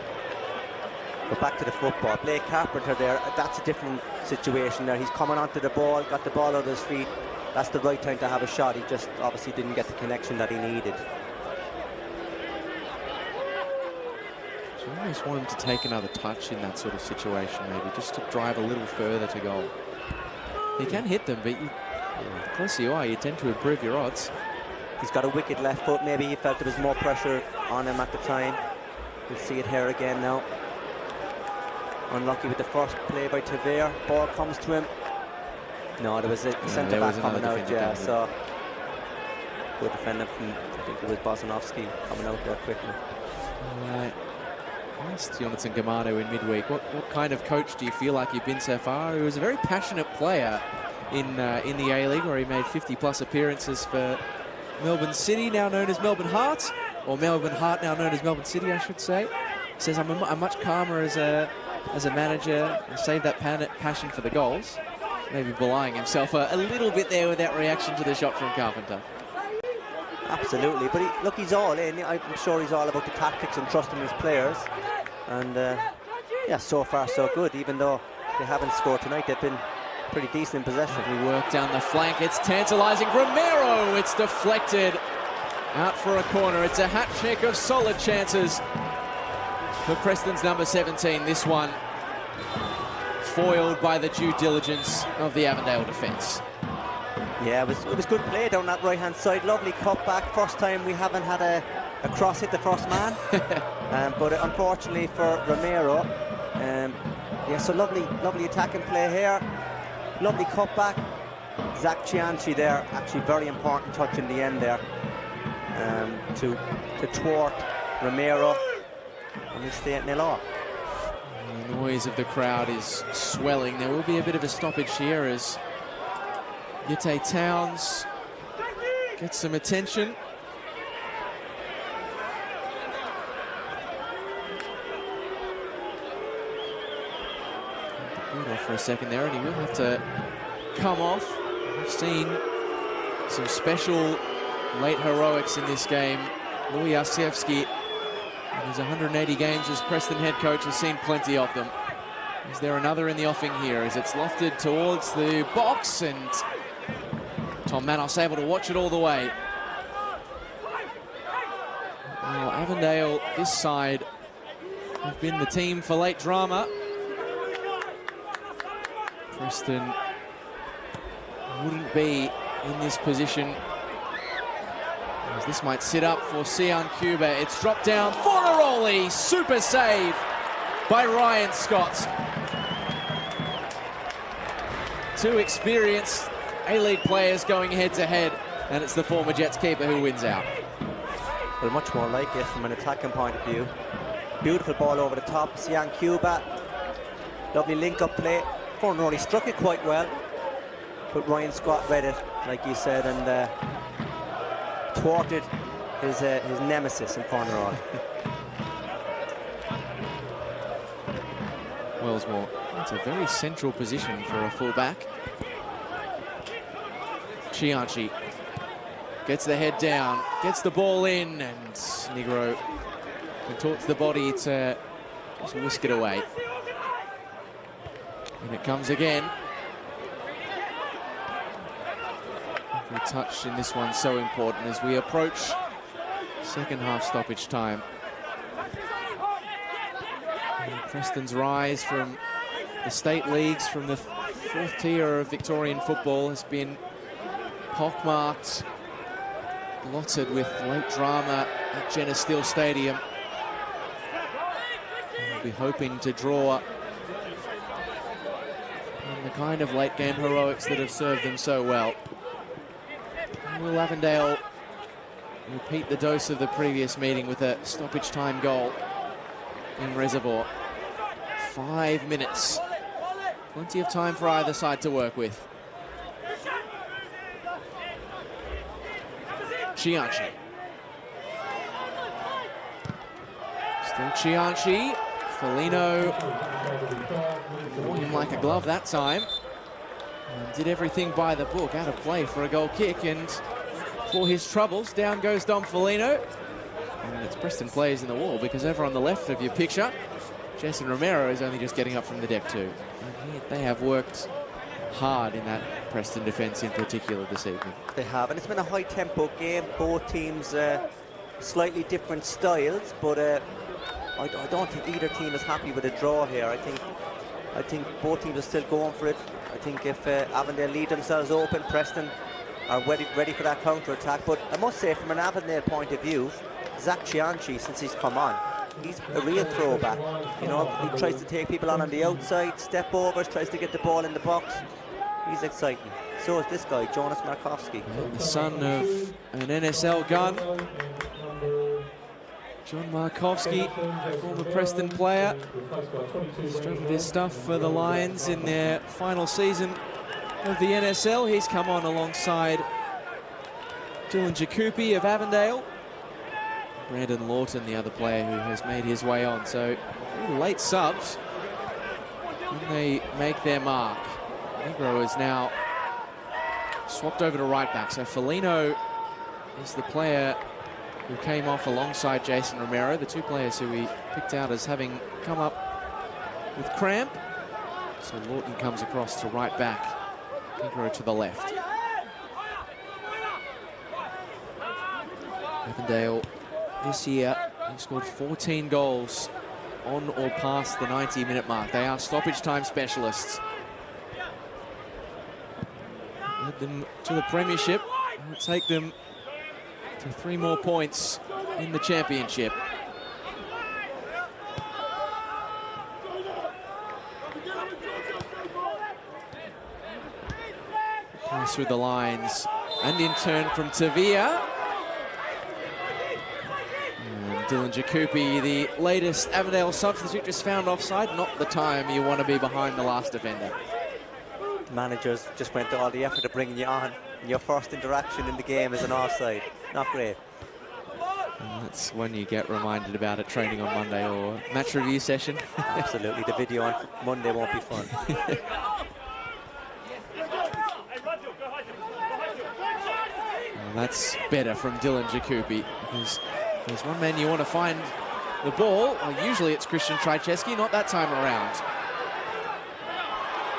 But back to the football. Blake Carpenter there, that's a different situation there. He's coming onto the ball, got the ball out of his feet. That's the right time to have a shot. He just obviously didn't get the connection that he needed. So I almost want him to take another touch in that sort of situation, maybe, just to drive a little further to goal. He can hit them, but the closer you are, you tend to improve your odds. He's got a wicked left foot. Maybe he felt there was more pressure on him at the time. We'll see it here again now. Unlucky with the first play by Tavir. Ball comes to him. No, there was a centre-back coming out, yeah. So, good defender from, I think it was Bozanovsky coming out there quickly. Right. Asked Jonathan Gamano in midweek, what kind of coach do you feel like you've been so far? He was a very passionate player in the A-League, where he made 50-plus appearances for Melbourne City, now known as Melbourne Heart, or Melbourne Heart, now known as Melbourne City, I should say. He says, I'm much calmer as a manager, and save that passion for the goals. Maybe belying himself a little bit there with that reaction to the shot from Carpenter. Absolutely, but look, he's all in. I'm sure he's all about the tactics and trusting his players. And yeah, so far so good. Even though they haven't scored tonight, they've been pretty decent in possession. We work down the flank. It's tantalizing. Romero, it's deflected out for a corner. It's a hat trick of solid chances for Preston's number 17. This one foiled by the due diligence of the Avondale defence. Yeah, it was good play down that right-hand side. Lovely cut back. First time we haven't had a cross hit the first man. But unfortunately for Romero, yeah, so lovely attacking play here. Lovely cut back. Zach Cianci there, actually very important touch in the end there to thwart Romero, and we stay at 0-0. The noise of the crowd is swelling. There will be a bit of a stoppage here as Yitte Towns gets some attention. Boot off for a second there, and he will have to come off. We've seen some special late heroics in this game. Louis Arsiewski, in his 180 games as Preston head coach, has seen plenty of them. Is there another in the offing here as it's lofted towards the box, and Tom Manos able to watch it all the way. Well, Avondale, this side, have been the team for late drama. Preston wouldn't be in this position, as this might sit up for Sian Cuba. It's dropped down for Aroli. Super save by Ryan Scott. Two experienced A-League players going head-to-head, and it's the former Jets keeper who wins out. Well, much more like it from an attacking point of view. Beautiful ball over the top. Sian Cuba. Lovely link-up play. Fornelli struck it quite well, but Ryan Scott read it, like you said, and thwarted his nemesis in Fornelli. Wellsmore, it's a very central position for a fullback. Cianci gets the head down, gets the ball in, and Negro contorts the body to just whisk it away. And it comes again. Every touch in this one so important as we approach second half stoppage time. And Preston's rise from the state leagues, from the fourth tier of Victorian football, has been pockmarked, blotted with late drama at Jenna Steele Stadium. We'll be hoping to draw on the kind of late game heroics that have served them so well. Will Avondale repeat the dose of the previous meeting with a stoppage time goal in Reservoir? 5 minutes. Plenty of time for either side to work with. Cianci. Still Cianci. Foligno wore him like a glove that time. And did everything by the book. Out of play for a goal kick, and for his troubles, down goes Dom Foligno. And it's Preston players in the wall, because over on the left of your picture, Jason Romero is only just getting up from the deck too. And they have worked hard in that Preston defence in particular this evening. They have, and it's been a high-tempo game. Both teams slightly different styles, but I don't think either team is happy with a draw here. I think both teams are still going for it. I think if Avondale leave themselves open, Preston are ready for that counter-attack. But I must say, from an Avondale point of view, Zach Cianci, since he's come on, he's a real throwback. You know, he tries to take people on the outside, step overs, tries to get the ball in the box. He's exciting. So is this guy, Jonas Markowski. The son of an NSL gun. John Markowski, former Preston player, struggled his stuff for the Lions in their final season of the NSL. He's come on alongside Dylan Jacoupy of Avondale. Brandon Lawton, the other player who has made his way on. So late subs when they make their mark. Negro is now swapped over to right back. So Foligno is the player who came off alongside Jason Romero, the two players who we picked out as having come up with cramp. So Lawton comes across to right back Negro to the left. Avondale this year, he scored 14 goals on or past the 90-minute mark. They are stoppage time specialists. Led them to the premiership. It'll take them to 3 more points in the championship. Pass through the lines, and in turn from Tavia. And Dylan Jacoupy, the latest Avondale substitute, just found offside. Not the time you want to be behind the last defender. Managers just went to all the effort of bringing you on. And your first interaction in the game is an offside. Not great. And that's when you get reminded about it training on Monday or match review session. Absolutely, the video on Monday won't be fun. Well, that's better from Dylan Jacoupy, because there's one man you want to find the ball. Well, usually it's Christian Trajewski, not that time around.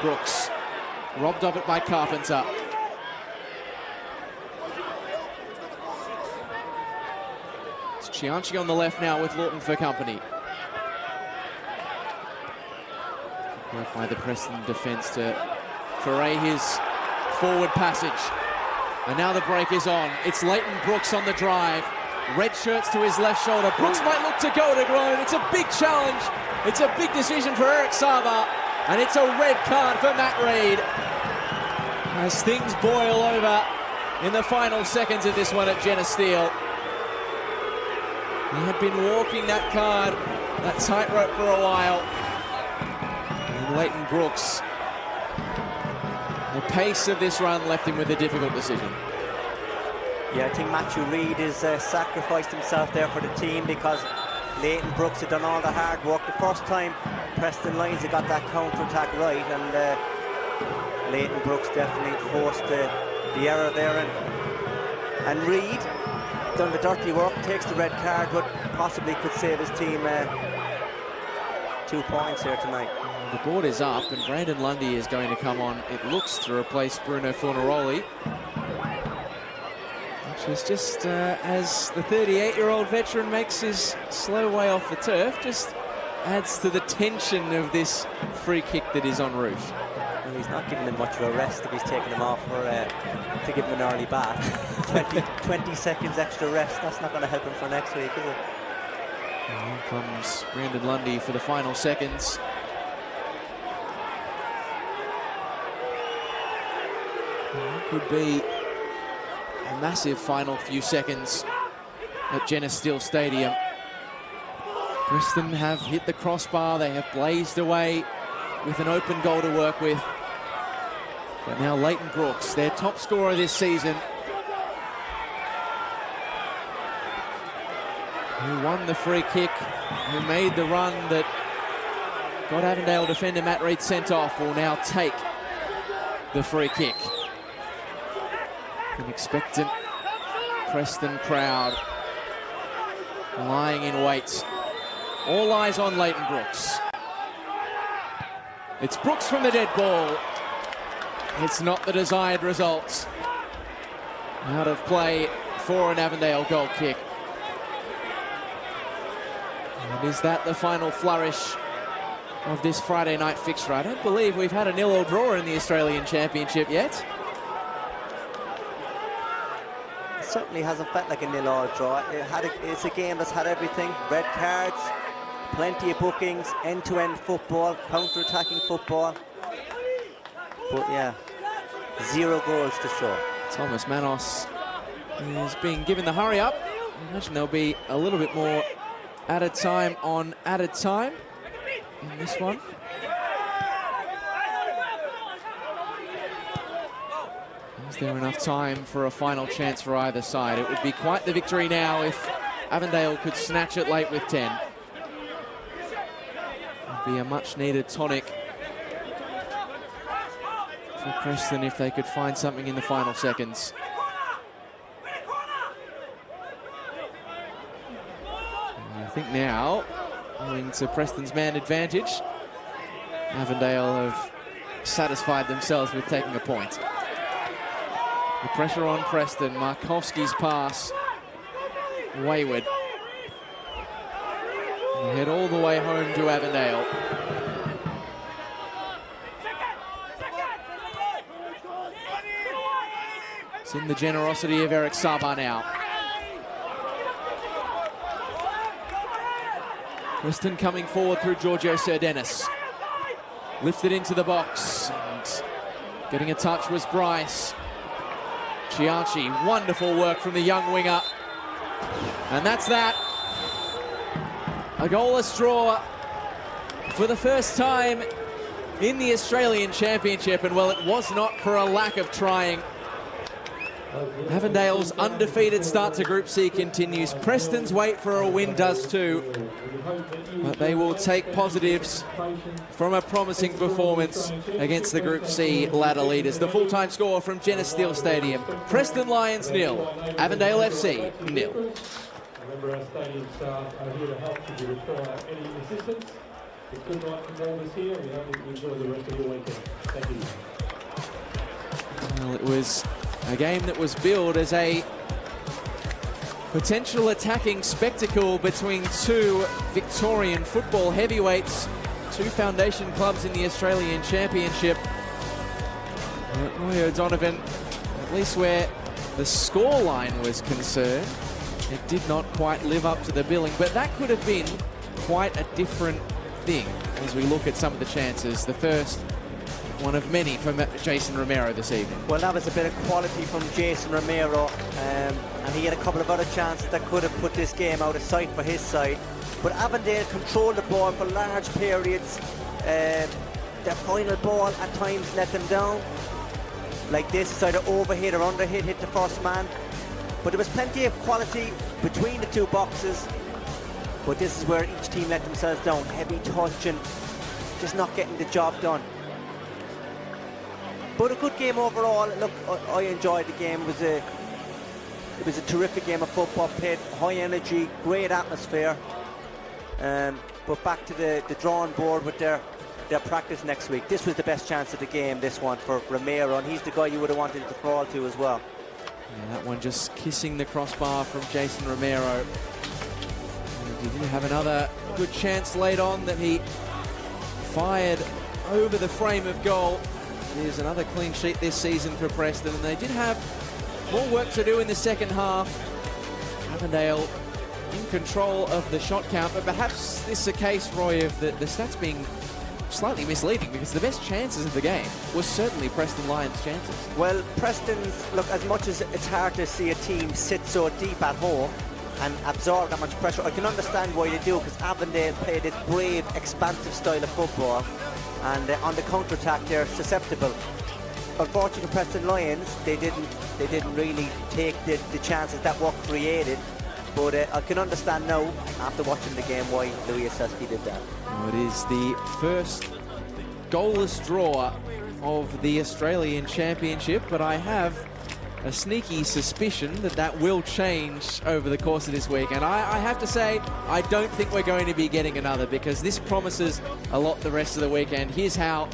Brooks robbed of it by Carpenter. It's Chianchi on the left now with Lawton for company. Work by the Preston defence to foray his forward passage. And now the break is on. It's Leighton Brooks on the drive. Red shirts to his left shoulder. Brooks might look to go to ground. It's a big challenge. It's a big decision for Eric Saba. And it's a red card for Matt Reid. As things boil over in the final seconds of this one at Jenna Steele. He had been walking that card, that tightrope for a while. And Leighton Brooks, the pace of this run left him with a difficult decision. Yeah, I think Matthew Reid has sacrificed himself there for the team, because Leighton Brooks had done all the hard work. The first time Preston Lions had got that counter-attack right, and Leighton Brooks definitely forced the error there. And Reid done the dirty work, takes the red card, but possibly could save his team 2 points here tonight. The board is up, and Brandon Lundy is going to come on, it looks, to replace Bruno Fornaroli. Which is just, as the 38-year-old veteran makes his slow way off the turf, just adds to the tension of this free kick that is en route. And he's not giving him much of a rest if he's taking him off to give him an early bath. 20 seconds extra rest, that's not going to help him for next week, is it? And here comes Brandon Lundy for the final seconds. Could be a massive final few seconds at Jenna Steele Stadium. Preston have hit the crossbar, they have blazed away with an open goal to work with. But now Leighton Brooks, their top scorer this season, who won the free kick, who made the run that got Avondale defender Matt Reid sent off, will now take the free kick. An expectant Preston crowd lying in wait. All eyes on Leighton Brooks. It's Brooks from the dead ball. It's not the desired result. Out of play for an Avondale goal kick. And is that the final flourish of this Friday night fixture? I don't believe we've had a 0-0 draw in the Australian Championship yet. Certainly hasn't felt like a 0-0 draw. It's a game that's had everything. Red cards, plenty of bookings, end-to-end football, counter-attacking football. But yeah, 0 goals to show. Thomas Manos is being given the hurry up. I imagine there'll be a little bit more added time on added time in this one. Is there enough time for a final chance for either side? It would be quite the victory now if Avondale could snatch it late with 10. It would be a much needed tonic for Preston if they could find something in the final seconds. And I think now, owing to Preston's man advantage, Avondale have satisfied themselves with taking a point. The pressure on Preston. Markowski's pass wayward. They head all the way home to Avondale. It's in the generosity of Eric Saba now. Preston coming forward through Giorgio Serdenis. Lifted into the box. And getting a touch was Bryce. Chianchi, wonderful work from the young winger. And that's that. A goalless draw for the first time in the Australian Championship. And well, it was not for a lack of trying. Avondale's undefeated start to Group C continues. Preston's wait for a win does too. But they will take positives from a promising performance against the Group C ladder leaders. The full-time score from Jenna Steele Stadium. Preston Lions 0, Avondale FC 0. Remember, our stadium staff are here to help if you require any assistance. It's good night from all of us here. We hope you enjoy the rest of your weekend. Thank you. Well, it was a game that was billed as a potential attacking spectacle between two Victorian football heavyweights, two foundation clubs in the Australian Championship. Roy O'Donovan, at least where the scoreline was concerned, it did not quite live up to the billing, but that could have been quite a different thing as we look at some of the chances. The first one of many from Jason Romero this evening. Well, that was a bit of quality from Jason Romero, and he had a couple of other chances that could have put this game out of sight for his side. But Avondale controlled the ball for large periods. Their final ball at times let them down. Like this, it's either overhit or underhit, hit the first man. But there was plenty of quality between the two boxes. But this is where each team let themselves down. Heavy touch and just not getting the job done. But a good game overall. Look, I enjoyed the game. It was a terrific game of football, played high energy, great atmosphere. But back to the drawing board with their practice next week. This was the best chance of the game, this one, for Romero, and he's the guy you would have wanted to fall to as well. Yeah, that one just kissing the crossbar from Jason Romero. And he did have another good chance late on that he fired over the frame of goal. There's another clean sheet this season for Preston, and they did have more work to do in the second half. Avondale in control of the shot count, but perhaps this is a case, Roy, of the stats being slightly misleading, because the best chances of the game was certainly Preston Lions' chances. Well, Preston's, look, as much as it's hard to see a team sit so deep at home and absorb that much pressure, I can understand why they do, because Avondale play this brave, expansive style of football, and on the counter-attack they're susceptible. Unfortunately for Preston Lions, they didn't really take the chances that were created. But I can understand now, after watching the game, why Louis Assesky did that. Well, it is the first goalless draw of the Australian Championship, but I have a sneaky suspicion that that will change over the course of this week. And I have to say, I don't think we're going to be getting another, because this promises a lot the rest of the weekend. Here's how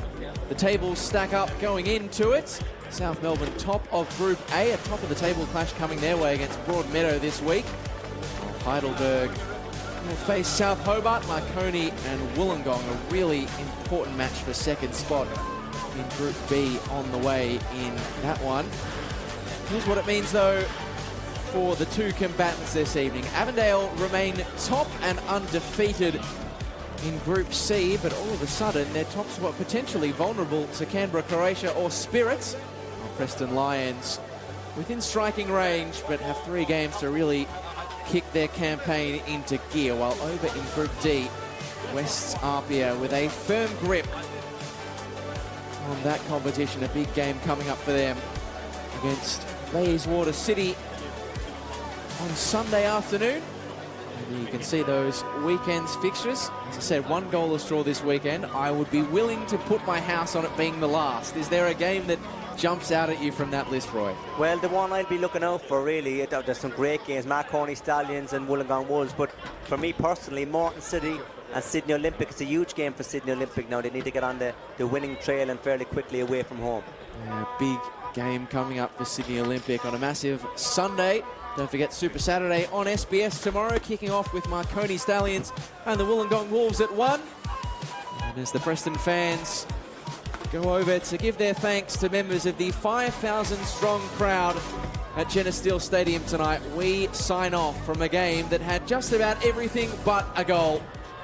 the tables stack up going into it. South Melbourne top of Group A, a top of the table clash coming their way against Broadmeadow this week. Heidelberg will face South Hobart. Marconi and Wollongong, a really important match for second spot in Group B on the way in that one. Here's what it means, though, for the two combatants this evening. Avondale remain top and undefeated in Group C, but all of a sudden their top spot potentially vulnerable to Canberra, Croatia or Spirits. Preston Lions within striking range, but have 3 games to really kick their campaign into gear, while over in Group D, West's Apia with a firm grip on that competition. A big game coming up for them against Bayswater City on Sunday afternoon. And you can see those weekend's fixtures. As I said, 1 goalless draw this weekend. I would be willing to put my house on it being the last. Is there a game that jumps out at you from that list, Roy? Well, the one I'd be looking out for, really, there's some great games, Marconi Stallions and Wollongong Wolves, but for me personally, Morton City And Sydney Olympic, it's a huge game for Sydney Olympic now. They need to get on the winning trail and fairly quickly away from home. Yeah, big game coming up for Sydney Olympic on a massive Sunday. Don't forget Super Saturday on SBS tomorrow, kicking off with Marconi Stallions and the Wollongong Wolves at 1. And as the Preston fans go over to give their thanks to members of the 5,000 strong crowd at Jenna Steele Stadium tonight, we sign off from a game that had just about everything but a goal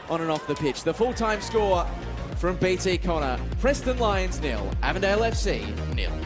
on and off the pitch. The full-time score from BT Connor: Preston Lions 0, Avondale FC 0.